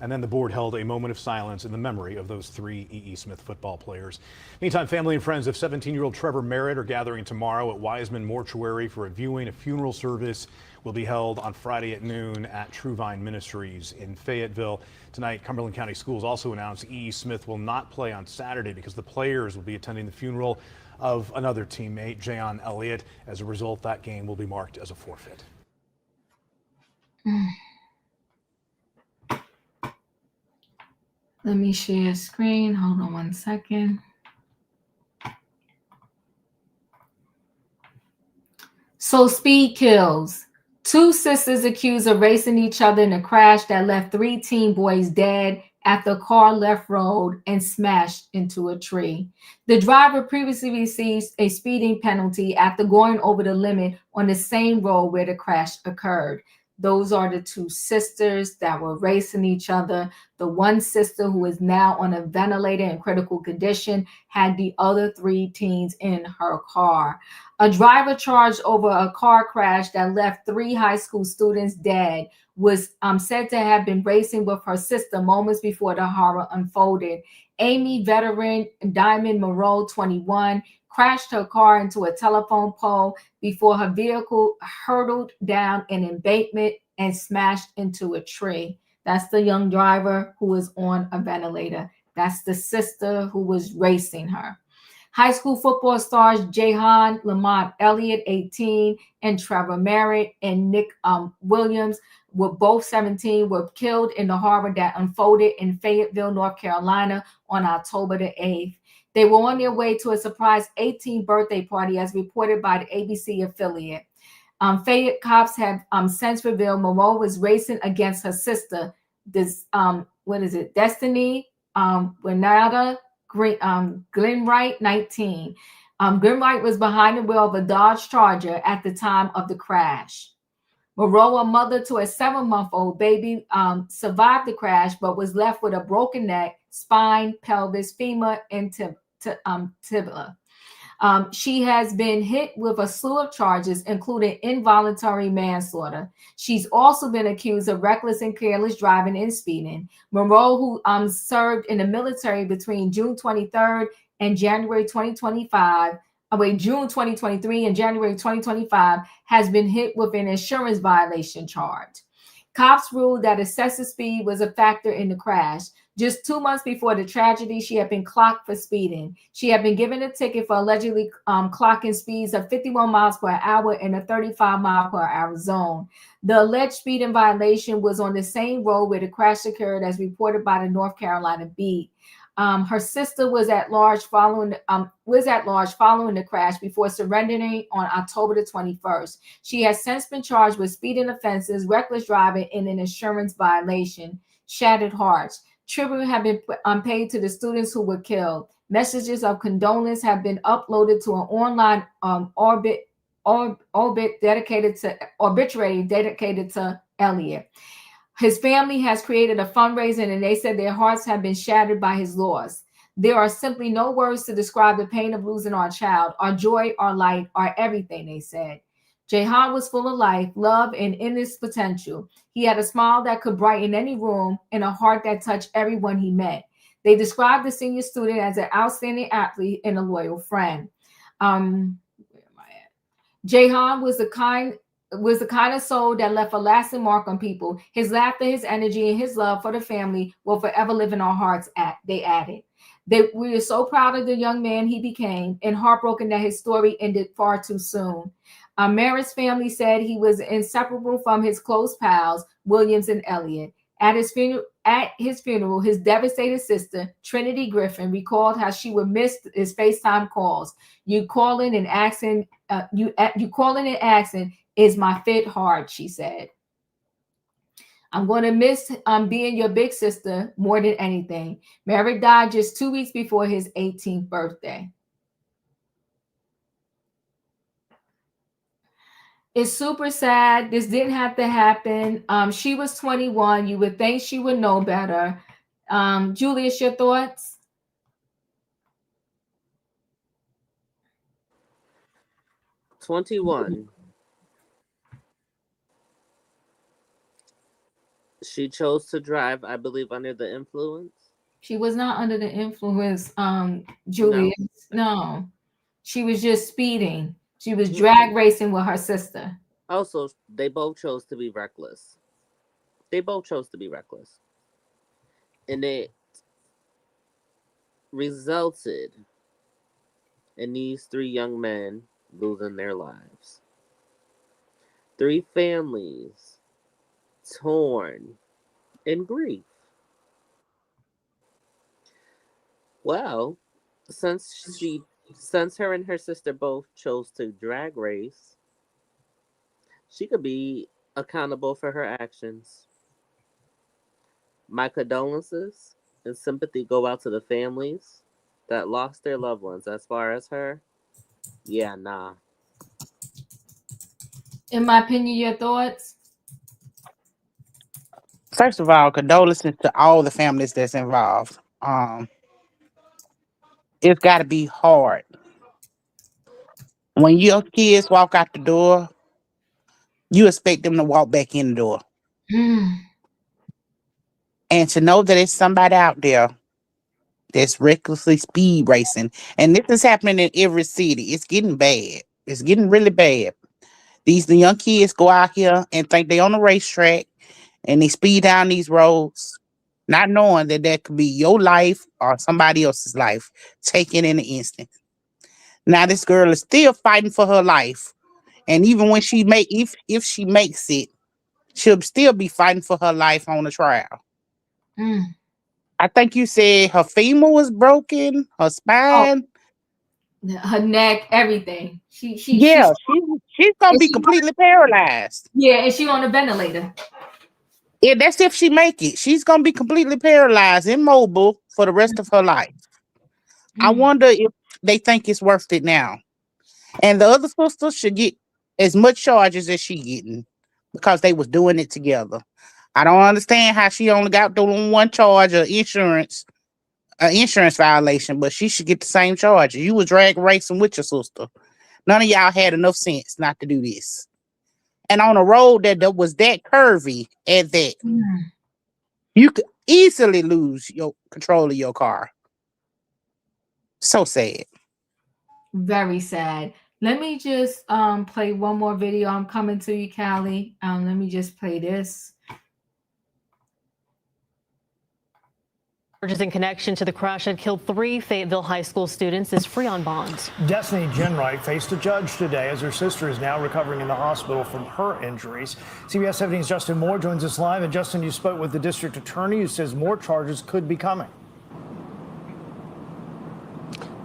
And then the board held a moment of silence in the memory of those 3 E.E. Smith football players. Meantime, family and friends of 17-year-old Trevor Merritt are gathering tomorrow at Wiseman Mortuary for a viewing. A funeral service will be held on Friday at noon at True Vine Ministries in Fayetteville. Tonight, Cumberland County Schools also announced E.E. Smith will not play on Saturday because the players will be attending the funeral of another teammate, Jayon Elliott. As a result, that game will be marked as a forfeit. Let me share screen. Hold on one second. So speed kills. Two sisters accused of racing each other in a crash that left 3 teen boys dead after a car left road and smashed into a tree. The driver previously received a speeding penalty after going over the limit on the same road where the crash occurred. Those are the 2 sisters that were racing each other. The one sister, who is now on a ventilator in critical condition, had the other 3 teens in her car. A driver charged over a car crash that left 3 high school students dead was said to have been racing with her sister moments before the horror unfolded. Amy veteran Diamond Moreau, 21, crashed her car into a telephone pole before her vehicle hurtled down an embankment and smashed into a tree. That's the young driver who was on a ventilator. That's the sister who was racing her. High school football stars Jahan Lamont Elliott, 18, and Trevor Merritt and Nick Williams, were both 17, were killed in the horror that unfolded in Fayetteville, North Carolina on October the 8th. They were on their way to a surprise 18th birthday party, as reported by the ABC affiliate. Fayette cops have since revealed Moreau was racing against her sister, Destiny Renata Glenwright, 19. Glenwright was behind the wheel of a Dodge Charger at the time of the crash. Moreau, a mother to a 7-month-old baby, survived the crash but was left with a broken neck, spine, pelvis, femur, and tibia. She has been hit with a slew of charges, including involuntary manslaughter. She's also been accused of reckless and careless driving and speeding. Moreau, who served in the military between June 23rd and January 2025, June 2023 and January 2025, has been hit with an insurance violation charge. Cops ruled that excessive speed was a factor in the crash. Just 2 months before the tragedy, she had been clocked for speeding. She had been given a ticket for allegedly clocking speeds of 51 miles per hour in a 35 mile per hour zone. The alleged speeding violation was on the same road where the crash occurred, as reported by the North Carolina Beat. Her sister was at large following the crash before surrendering on October the 21st. She has since been charged with speeding offenses, reckless driving, and an insurance violation. Shattered hearts. Tribute have been paid to the students who were killed. Messages of condolence have been uploaded to an online obituary dedicated to Elliott. His family has created a fundraiser, and they said their hearts have been shattered by his loss. There are simply no words to describe the pain of losing our child, our joy, our light, our everything, they said. Jahan was full of life, love, and endless potential. He had a smile that could brighten any room and a heart that touched everyone he met. They described the senior student as an outstanding athlete and a loyal friend. Jahan was the kind of soul that left a lasting mark on people. His laughter, his energy, and his love for the family will forever live in our hearts, they added. We are so proud of the young man he became and heartbroken that his story ended far too soon. Merritt's family said he was inseparable from his close pals, Williams and Elliott. At his funeral, his devastated sister, Trinity Griffin, recalled how she would miss his FaceTime calls. You calling and asking, is my fit hard, she said. I'm going to miss being your big sister more than anything. Merritt died just 2 weeks before his 18th birthday. It's super sad. This didn't have to happen. She was 21. You would think she would know better. Julius, your thoughts? "21. She chose to drive, I believe, under the influence." She was not under the influence, Julius. No. She was just speeding. She was drag racing with her sister. Also, they both chose to be reckless. They both chose to be reckless. And it resulted in these 3 young men losing their lives. 3 families torn in grief. Well, since her and her sister both chose to drag race, she could be accountable for her actions. My condolences and sympathy go out to the families that lost their loved ones. As far as her, yeah, nah. In my opinion, your thoughts? First of all, condolences to all the families that's involved. It's got to be hard when your kids walk out the door. You expect them to walk back in the door, and to know that it's somebody out there that's recklessly speed racing, and this is happening in every city. It's getting bad. It's getting really bad. The young kids go out here and think they on the racetrack, and they speed down these roads, not knowing that that could be your life or somebody else's life taken in an instant. Now this girl is still fighting for her life, and even when if she makes it, she'll still be fighting for her life on the trial. I think you said her femur was broken, her Oh, spine. her neck, everything. Yeah, she's gonna and be completely paralyzed. yeah, and she on a ventilator. Yeah, that's if she make it. She's gonna be completely paralyzed, immobile for the rest of her life. I wonder if they think it's worth it now. And the other sister should get as much charges as she getting because they was doing it together. I don't understand how she only got the one charge of insurance violation, but she should get the same charge. You was drag racing with your sister. None of y'all had enough sense not to do this. And on a road that was that curvy at that, you could easily lose your control of your car. So sad. Very sad. Let me just play one more video. I'm coming to you, Callie. Let me just play this. Charges in connection to the crash that killed 3 Fayetteville High School students is free on bond. Destiny Ginwright faced a judge today as her sister is now recovering in the hospital from her injuries. CBS 17's Justin Moore joins us live. And Justin, you spoke with the district attorney who says more charges could be coming.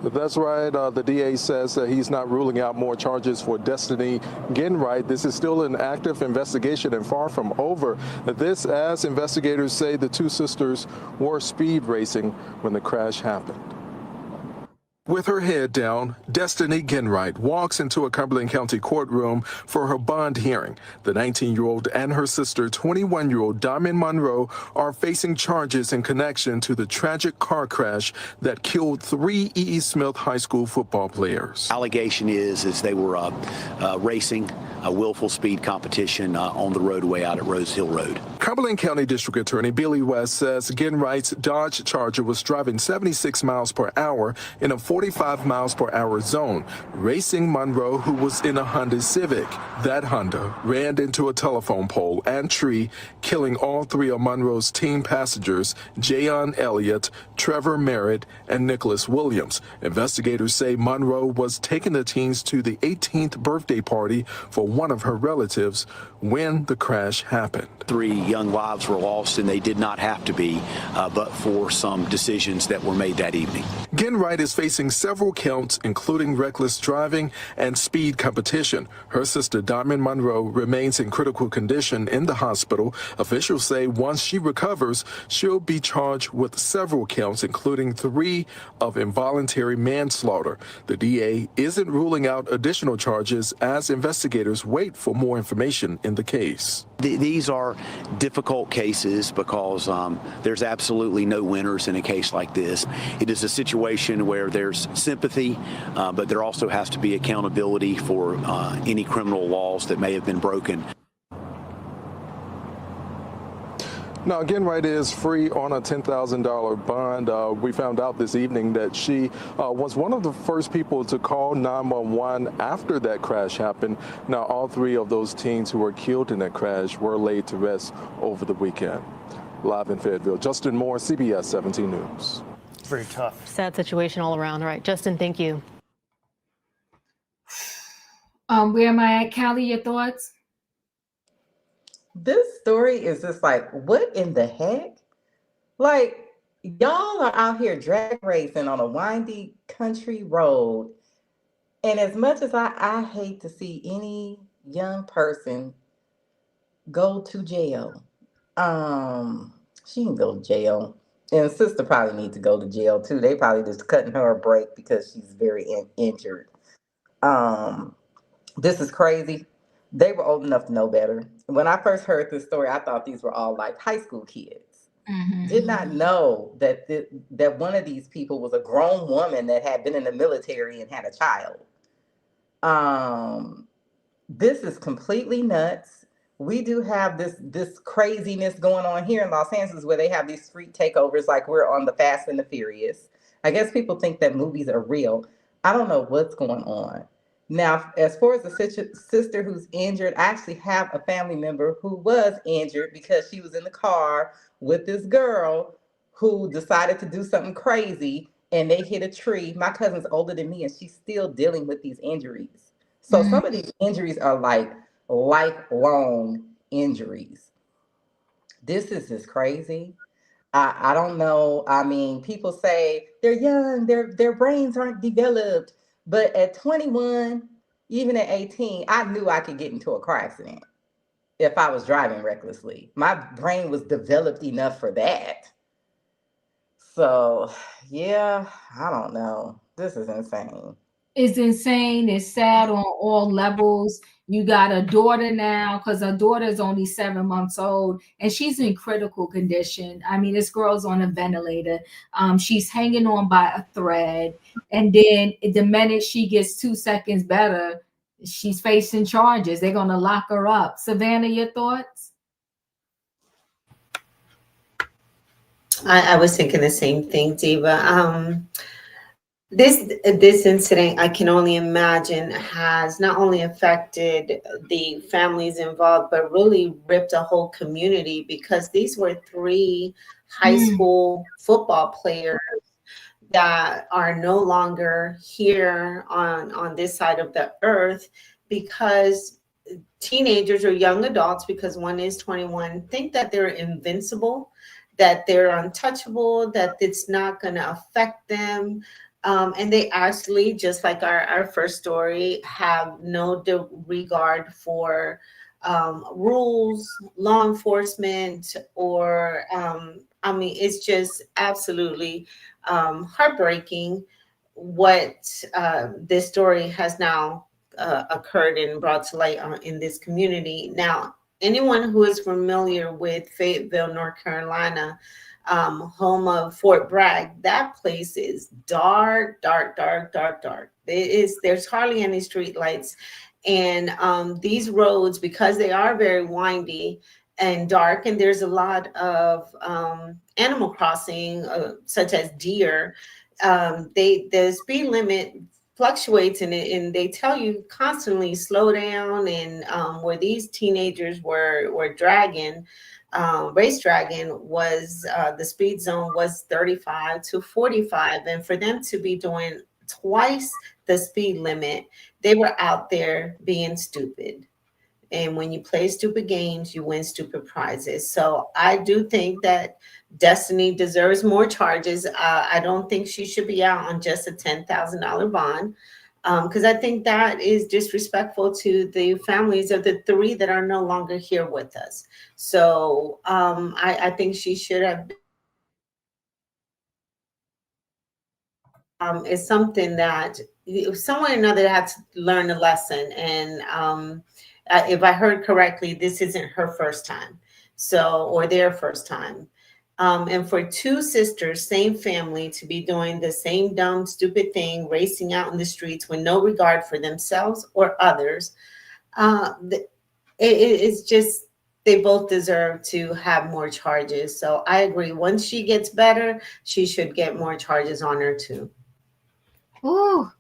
That's right. The DA says that he's not ruling out more charges for Destiny Ginwright. This is still an active investigation and far from over. This, as investigators say, the two sisters were speed racing when the crash happened. With her head down, Destiny Ginwright walks into a Cumberland County courtroom for her bond hearing. The 19-year-old and her sister, 21-year-old Diamond Monroe, are facing charges in connection to the tragic car crash that killed 3 E.E. Smith High School football players. Allegation is they were racing a willful speed competition on the roadway out at Rose Hill Road. Cumberland County District Attorney Billy West says Ginwright's Dodge Charger was driving 76 miles per hour in a 45 miles per hour zone, racing Monroe, who was in a Honda Civic. That Honda ran into a telephone pole and tree, killing all 3 of Monroe's team passengers, Jayon Elliott, Trevor Merritt, and Nicholas Williams. Investigators say Monroe was taking the teens to the 18th birthday party for one of her relatives when the crash happened. 3 young lives were lost, and they did not have to be, but for some decisions that were made that evening. Ginwright is facing several counts, including reckless driving and speed competition. Her sister, Diamond Monroe, remains in critical condition in the hospital. Officials say once she recovers, she'll be charged with several counts, including 3 of involuntary manslaughter. The DA isn't ruling out additional charges as investigators wait for more information in the case. These are difficult cases because there's absolutely no winners in a case like this. It is a situation where there's sympathy, but there also has to be accountability for any criminal laws that may have been broken. Now, Ginwright is free on a $10,000 bond. We found out this evening that she was one of the first people to call 911 after that crash happened. Now, all 3 of those teens who were killed in that crash were laid to rest over the weekend. Live in Fayetteville, Justin Moore, CBS 17 News. Very tough. Sad situation all around. All right, Justin, thank you. Where am I at, Callie? Your thoughts? This story is just like, what in the heck? Like, y'all are out here drag racing on a windy country road. And as much as I hate to see any young person go to jail. She can go to jail. And sister probably need to go to jail too. They probably just cutting her a break because she's very injured. Um, this is crazy. They were old enough to know better. When I first heard this story, I thought these were all like high school kids. Did not know that that one of these people was a grown woman that had been in the military and had a child. Um, this is completely nuts. We do have this craziness going on here in Los Angeles where they have these street takeovers like we're on the Fast and the Furious. I guess people think that movies are real. I don't know what's going on. Now, as far as the sister who's injured, I actually have a family member who was injured because she was in the car with this girl who decided to do something crazy and they hit a tree. My cousin's older than me and she's still dealing with these injuries. So some of these injuries are like lifelong injuries. This is just crazy. I don't know. I mean, people say they're young, their brains aren't developed. But at 21, even at 18, I knew I could get into a car accident if I was driving recklessly. My brain was developed enough for that. So yeah, I don't know. This is insane. It's insane. It's sad on all levels. You got a daughter now because her daughter is only 7 months old and she's in critical condition. I mean, this girl's on a ventilator. She's hanging on by a thread. And then the minute she gets 2 seconds better, she's facing charges. They're going to lock her up. Savannah, your thoughts? I was thinking the same thing, Diva. This incident, I can only imagine, has not only affected the families involved, but really ripped a whole community because these were three high school football players that are no longer here on this side of the earth because teenagers or young adults, because one is 21, think that they're invincible, that they're untouchable, that it's not going to affect them. And they actually, just like our first story, have no regard for rules, law enforcement, or I mean, it's just absolutely heartbreaking what this story has now occurred and brought to light in this community. Now, anyone who is familiar with Fayetteville, North Carolina, home of Fort Bragg, that place is dark, dark, dark, dark, dark. There's hardly any street lights. And these roads, because they are very windy and dark, and there's a lot of animal crossing, such as deer, the speed limit fluctuates and they tell you constantly slow down. And where these teenagers were dragging, race dragging, was the speed zone was 35 to 45, and for them to be doing twice the speed limit, they were out there being stupid. And when you play stupid games, you win stupid prizes. So I do think that Destiny deserves more charges. I don't think she should be out on just a $10,000 bond, because I think that is disrespectful to the families of the three that are no longer here with us. So I think she should have. Is something that someone or another had to learn a lesson. And if I heard correctly, this isn't her first time, or their first time. And for two sisters, same family, to be doing the same dumb, stupid thing, racing out in the streets with no regard for themselves or others, it's just, they both deserve to have more charges. So I agree. Once she gets better, she should get more charges on her too. Ooh.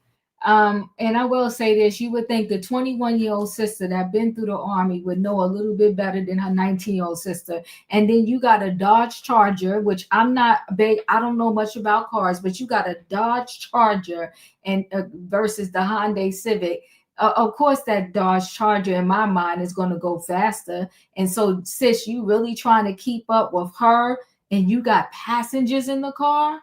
And I will say this, you would think the 21-year-old sister that been through the Army would know a little bit better than her 19-year-old sister. And then you got a Dodge Charger, which I'm not big, I don't know much about cars, but you got a Dodge Charger and versus the Hyundai Civic. Of course, that Dodge Charger in my mind is going to go faster. And so, sis, you really trying to keep up with her and you got passengers in the car?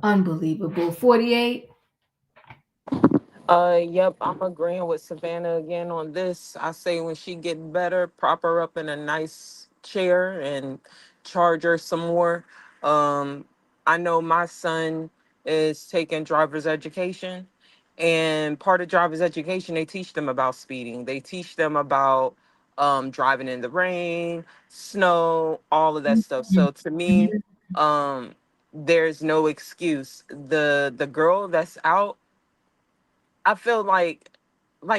Unbelievable. 48. Yep, I'm agreeing with Savannah again on this. I say when she get better, prop her up in a nice chair and charge her some more. Um, I know my son is taking driver's education, and part of driver's education, they teach them about speeding. They teach them about driving in the rain, snow, all of that stuff. So to me, um, there's no excuse. The girl that's out, I feel like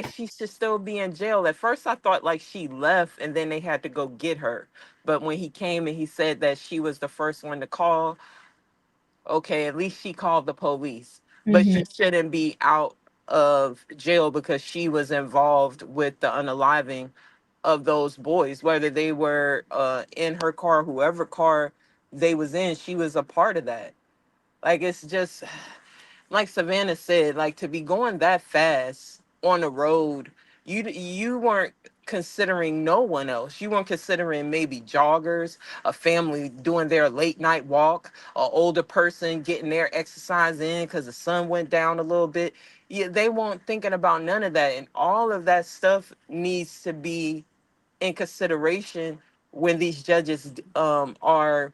she should still be in jail. At first I thought like she left and then they had to go get her. But when he came and he said that she was the first one to call, okay, at least she called the police. But Mhm. she shouldn't be out of jail because she was involved with the unaliving of those boys, whether they were in her car, whoever car they was in, she was a part of that. Like it's just like Savannah said, like to be going that fast on the road, you weren't considering no one else. You weren't considering maybe joggers, a family doing their late night walk, an older person getting their exercise in because the sun went down a little bit. Yeah, they weren't thinking about none of that, and all of that stuff needs to be in consideration when these judges are,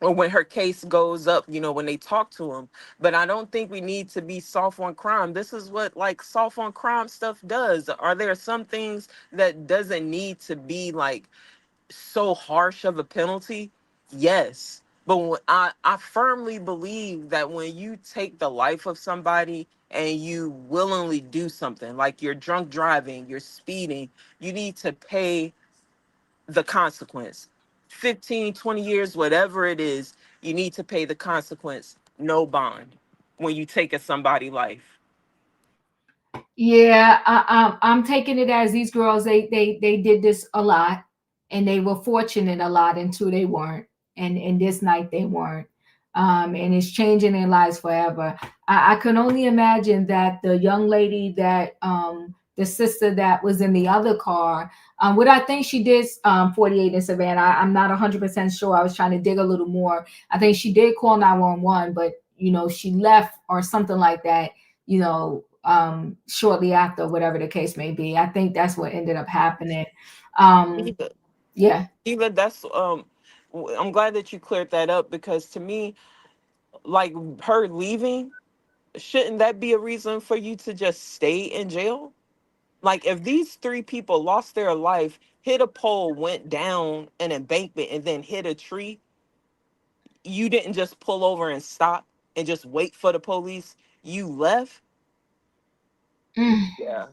or when her case goes up, when they talk to him. But I don't think we need to be soft on crime. This is what like soft on crime stuff does. Are there some things that doesn't need to be like so harsh of a penalty? Yes. But I firmly believe that when you take the life of somebody and you willingly do something, like you're drunk driving, you're speeding, you need to pay the consequence. 15, 20 years, whatever it is, you need to pay the consequence. No bond when you take a somebody life. Yeah, I'm taking it as these girls, they did this a lot, and they were fortunate a lot until they weren't, and this night they weren't, and it's changing their lives forever. I can only imagine that the young lady that the sister that was in the other car, what I think she did, 48 in Savannah. I'm not 100% sure. I was trying to dig a little more. I think she did call 911, but she left or something like that. Shortly after, whatever the case may be. I think that's what ended up happening. Um, Eva, yeah. Eva, that's I'm glad that you cleared that up, because to me, like her leaving, shouldn't that be a reason for you to just stay in jail? Like if these three people lost their life, hit a pole, went down an embankment, and then hit a tree, you didn't just pull over and stop and just wait for the police. You left. Mm, Yeah.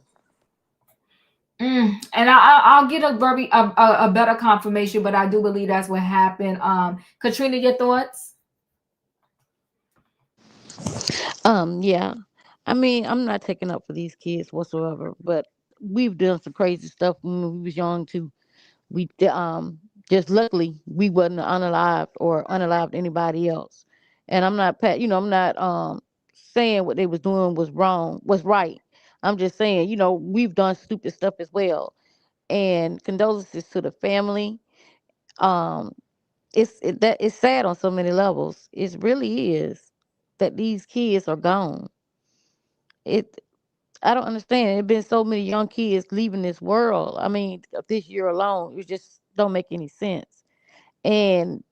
And I'll get a better confirmation, but I do believe that's what happened. Katrina, your thoughts? Yeah. I mean, I'm not taking up for these kids whatsoever, but we've done some crazy stuff when we was young too. We just luckily we wasn't unalived or unalived anybody else. And I'm not saying what they was doing was wrong, was right. I'm just saying, we've done stupid stuff as well. And condolences to the family. Um, that it's sad on so many levels. It really is that these kids are gone. It I don't understand. It been so many young kids leaving this world. I mean, this year alone, it just don't make any sense. And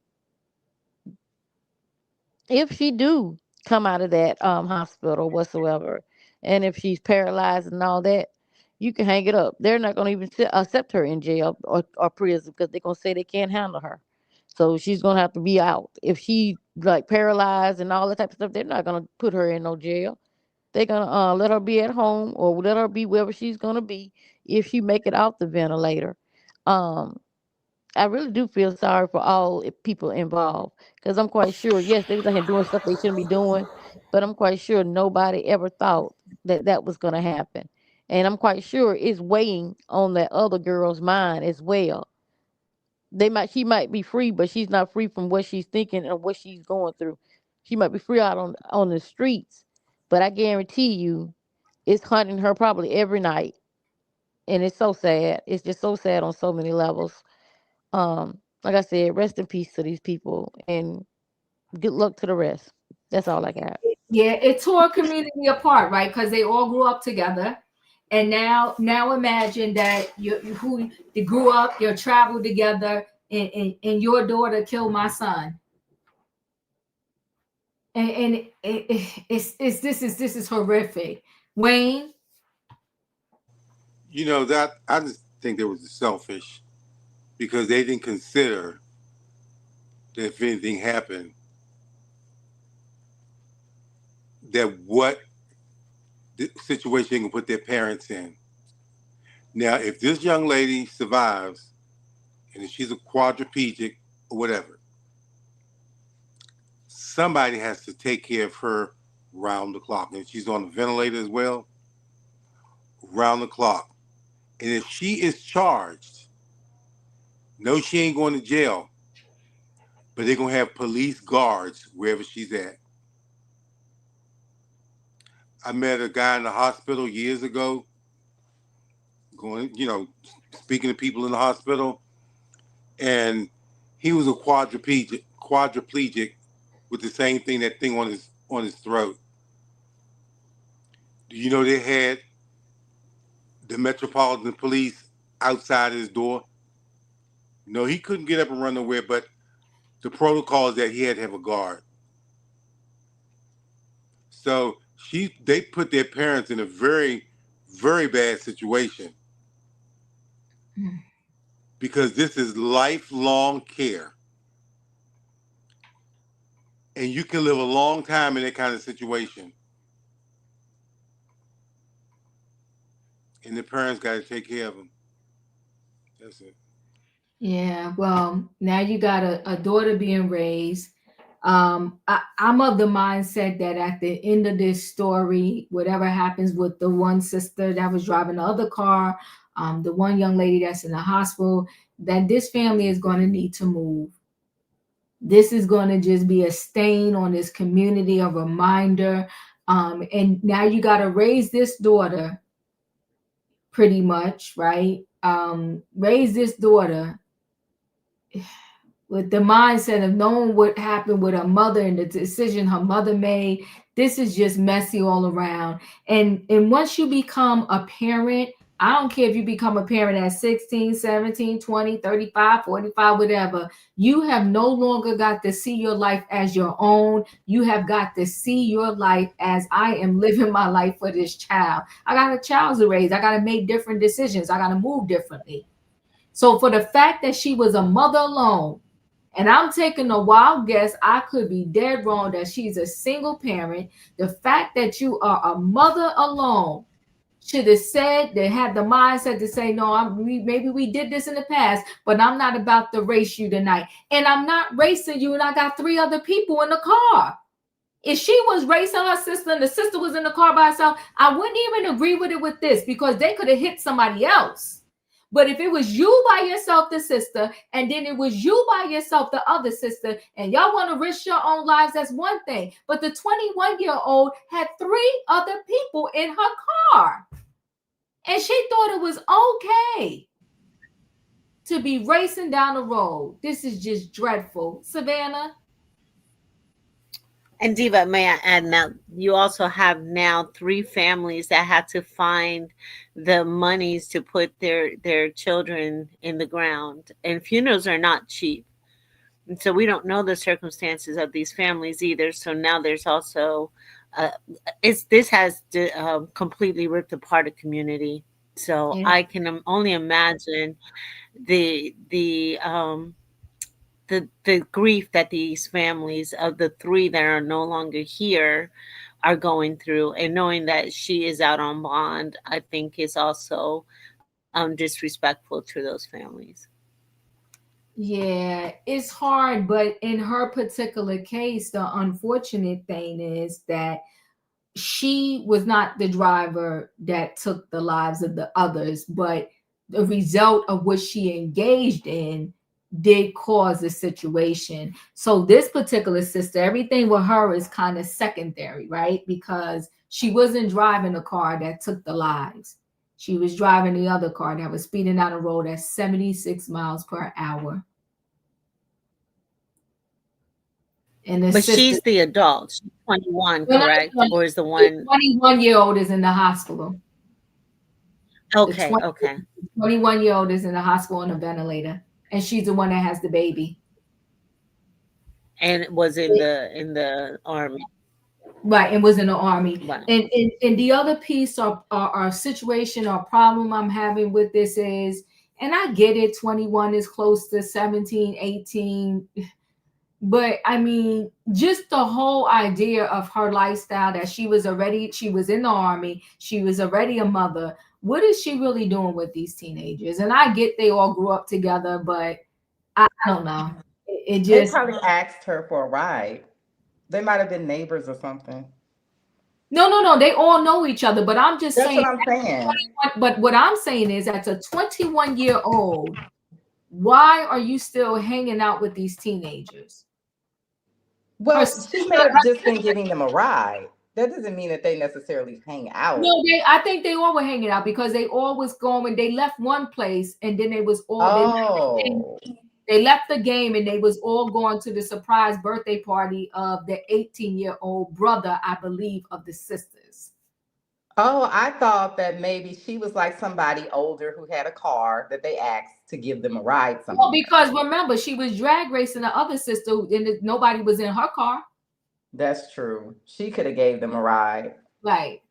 if she do come out of that hospital whatsoever, and if she's paralyzed and all that, you can hang it up. They're not going to even accept her in jail or prison because they're going to say they can't handle her. So she's going to have to be out. If she like paralyzed and all that type of stuff, they're not going to put her in no jail. They're going to let her be at home or let her be wherever she's going to be if she make it off the ventilator. Um, I really do feel sorry for all people involved because I'm quite sure, yes, they was out here doing stuff they shouldn't be doing, but I'm quite sure nobody ever thought that that was going to happen. And I'm quite sure it's weighing on that other girl's mind as well. She might be free, but she's not free from what she's thinking and what she's going through. She might be free out on the streets, but I guarantee you, it's hunting her probably every night, and it's so sad. It's just so sad on so many levels. Like I said, rest in peace to these people and good luck to the rest. That's all I got. Yeah, it tore a community apart, right? Because they all grew up together. And now imagine that you grew up, you traveled together, and your daughter killed my son. And this is horrific. Wayne? You know, that I just think they were selfish because they didn't consider that if anything happened, that what the situation they can put their parents in. Now, if this young lady survives and if she's a quadriplegic or whatever, somebody has to take care of her round the clock. And if she's on a ventilator as well, round the clock. And if she is charged, no, she ain't going to jail, but they're going to have police guards wherever she's at. I met a guy in the hospital years ago, going, speaking to people in the hospital, and he was a quadriplegic with the same thing, that thing on his throat. Do you know they had the Metropolitan Police outside his door? No, he couldn't get up and run nowhere, but the protocol is that he had to have a guard. So they put their parents in a very, very bad situation because this is lifelong care. And you can live a long time in that kind of situation. And the parents got to take care of them. That's it. Yeah, well, now you got a daughter being raised. I'm of the mindset that at the end of this story, whatever happens with the one sister that was driving the other car, the one young lady that's in the hospital, that this family is going to need to move. This is going to just be a stain on this community, a reminder. And now you got to raise this daughter pretty much, right? Raise this daughter with the mindset of knowing what happened with her mother and the decision her mother made. This is just messy all around. And once you become a parent, I don't care if you become a parent at 16, 17, 20, 35, 45, whatever, you have no longer got to see your life as your own. You have got to see your life as I am living my life for this child. I got a child to raise. I got to make different decisions. I got to move differently. So for the fact that she was a mother alone, and I'm taking a wild guess, I could be dead wrong, that she's a single parent. The fact that you are a mother alone should have said, they had the mindset to say, no, maybe we did this in the past, but I'm not about to race you tonight. And I'm not racing you, and I got 3 other people in the car. If she was racing her sister and the sister was in the car by herself, I wouldn't even agree with it with this, because they could have hit somebody else. But if it was you by yourself, the sister, and then it was you by yourself, the other sister, and y'all want to risk your own lives, that's one thing. But the 21-year-old had 3 other people in her car. And she thought it was okay to be racing down the road. This is just dreadful. Savannah? And Diva, may I add, now you also have now 3 families that had to find the monies to put their children in the ground. And funerals are not cheap. And so we don't know the circumstances of these families either. So now there's also this has completely ripped apart a community. So Yeah. I can only imagine the grief that these families of the 3 that are no longer here are going through, and knowing that she is out on bond, I think is also disrespectful to those families. Yeah, it's hard, but in her particular case, the unfortunate thing is that she was not the driver that took the lives of the others, but the result of what she engaged in did cause the situation. So this particular sister, everything with her is kind of secondary, right? Because she wasn't driving the car that took the lives. She was driving the other car that was speeding down the road at 76 miles per hour. And the But sister, she's the adult. She's 21, no, no, correct? no, Or is the the one 21-year-old is in the hospital. The okay, okay. 21-year-old is in the hospital on a ventilator, and she's the one that has the baby. And it was in the army. Right, and was in the army. Wow. And the other piece of our situation or problem I'm having with this is, and I get it, 21 is close to 17, 18. But I mean, just the whole idea of her lifestyle that she was in the army, she was already a mother. What is she really doing with these teenagers? And I get they all grew up together, but I don't know. It They just probably asked her for a ride. They might have been neighbors or something. no, they all know each other. But I'm just That's saying, what I'm saying. but what I'm saying is, as a 21-year-old, why are you still hanging out with these teenagers? Well, she may have just been giving them a ride. That doesn't mean that they necessarily hang out. No, I think they all were hanging out because they all was going. They left one place and then they was all they left the game and they was all going to the surprise birthday party of the 18-year-old brother, I believe, of the sisters. Oh, I thought that maybe she was like somebody older who had a car that they asked to give them a ride somewhere. Well, because remember, she was drag racing the other sister and nobody was in her car. That's true. She could have gave them a ride. Right.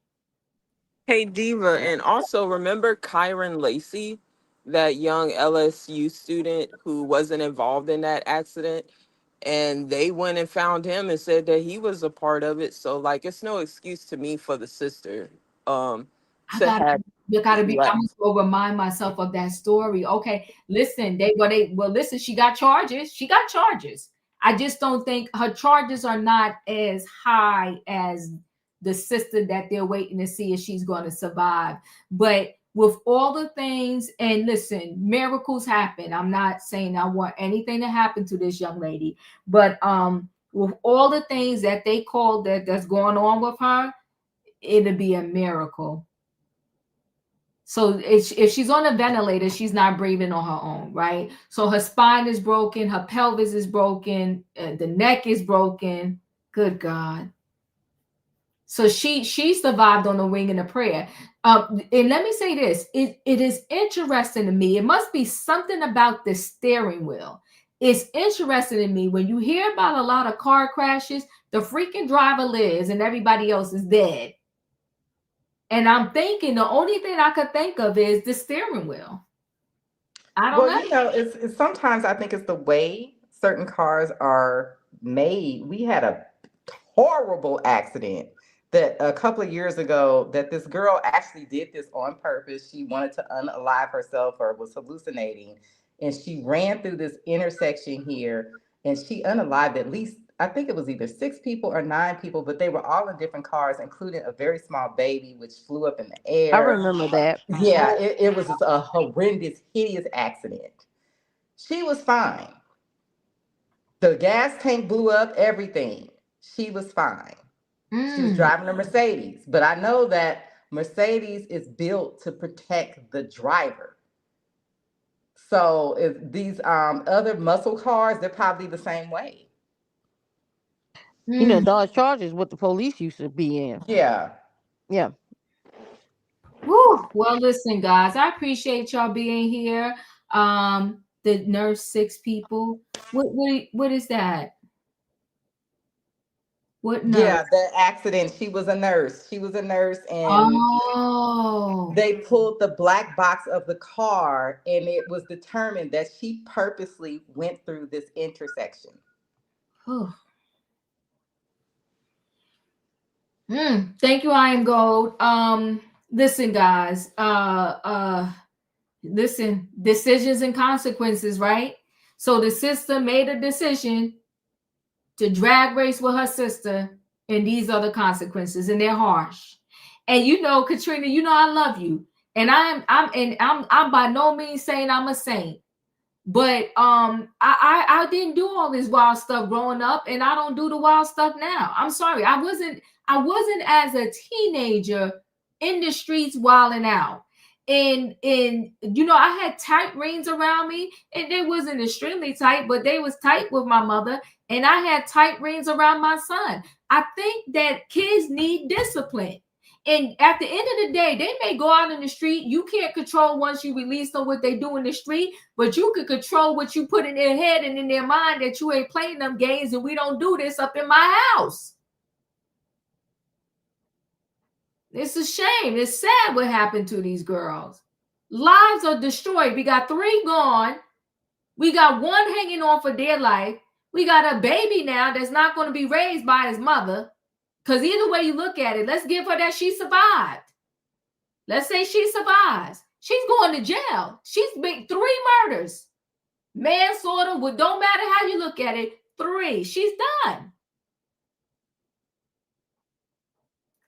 Hey, Diva, and also remember Kyron Lacey, that young LSU student who wasn't involved in that accident? And they went and found him and said that he was a part of it. So, like, it's no excuse to me for the sister to have You gotta be. left. I'm gonna remind myself of that story. Okay, listen. Listen. She got charges. She got charges. I just don't think her charges are not as high as the sister that they're waiting to see if she's going to survive. But with all the things, and listen, miracles happen. I'm not saying I want anything to happen to this young lady, but with all the things that they called that's going on with her, it'll be a miracle. So if she's on a ventilator, she's not breathing on her own, right? So her spine is broken, her pelvis is broken, the neck is broken. Good God. So she survived on the wing and a prayer. And let me say this, it is interesting to me. It must be something about the steering wheel. It's interesting to me when you hear about a lot of car crashes, the freaking driver lives and everybody else is dead. And I'm thinking the only thing I could think of is the steering wheel. I don't know. You know, it's sometimes I think it's the way certain cars are made. We had a horrible accident that a couple of years ago that this girl actually did this on purpose. She wanted to unalive herself or was hallucinating. And she ran through this intersection here and she unalived at least, I think it was either 6 people or 9 people, but they were all in different cars, including a very small baby, which flew up in the air. I remember that. Yeah, it was just a horrendous, hideous accident. She was fine. The gas tank blew up, everything. She was fine. She was driving a Mercedes. But I know that Mercedes is built to protect the driver. So if these other muscle cars, they're probably the same way. You know, Dodge Charger is what the police used to be in. Yeah. Yeah. Whew. Well, listen, guys, I appreciate y'all being here. The nurse 6 people. What is that? What nurse? Yeah, that accident. She was a nurse. And they pulled the black box of the car and it was determined that she purposely went through this intersection. Thank you, I Am Gold. Listen, guys. Listen, decisions and consequences, right? So the sister made a decision to drag race with her sister, and these are the consequences, and they're harsh. And you know, Katrina, you know I love you, and I'm by no means saying I'm a saint, but I didn't do all this wild stuff growing up, and I don't do the wild stuff now. I'm sorry, I wasn't as a teenager in the streets wilding out. and you know, I had tight rings around me, and they wasn't extremely tight, but they was tight with my mother, and I had tight rings around my son. I think that kids need discipline. And at the end of the day, they may go out in the street. You can't control once you release them what they do in the street, but you can control what you put in their head and in their mind, that you ain't playing them games and we don't do this up in my house. It's a shame. It's sad what happened to these girls. Lives are destroyed. We got 3 gone. We got 1 hanging on for dear life. We got a baby now that's not going to be raised by his mother. Because either way you look at it, let's give her that she survived. Let's say she survives. She's going to jail. She's made 3 murders. Manslaughter, don't matter how you look at it, 3. She's done.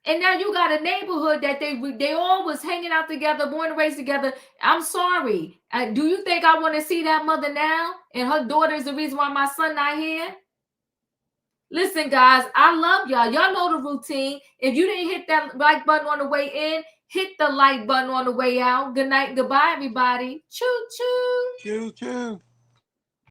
And now you got a neighborhood that they all was hanging out together, born and raised together. I'm sorry. Do you think I want to see that mother now? And her daughter is the reason why my son not here? Listen, guys, I love y'all. Y'all know the routine. If you didn't hit that like button on the way in, hit the like button on the way out. Good night. Goodbye, everybody. Choo, choo. Choo, choo.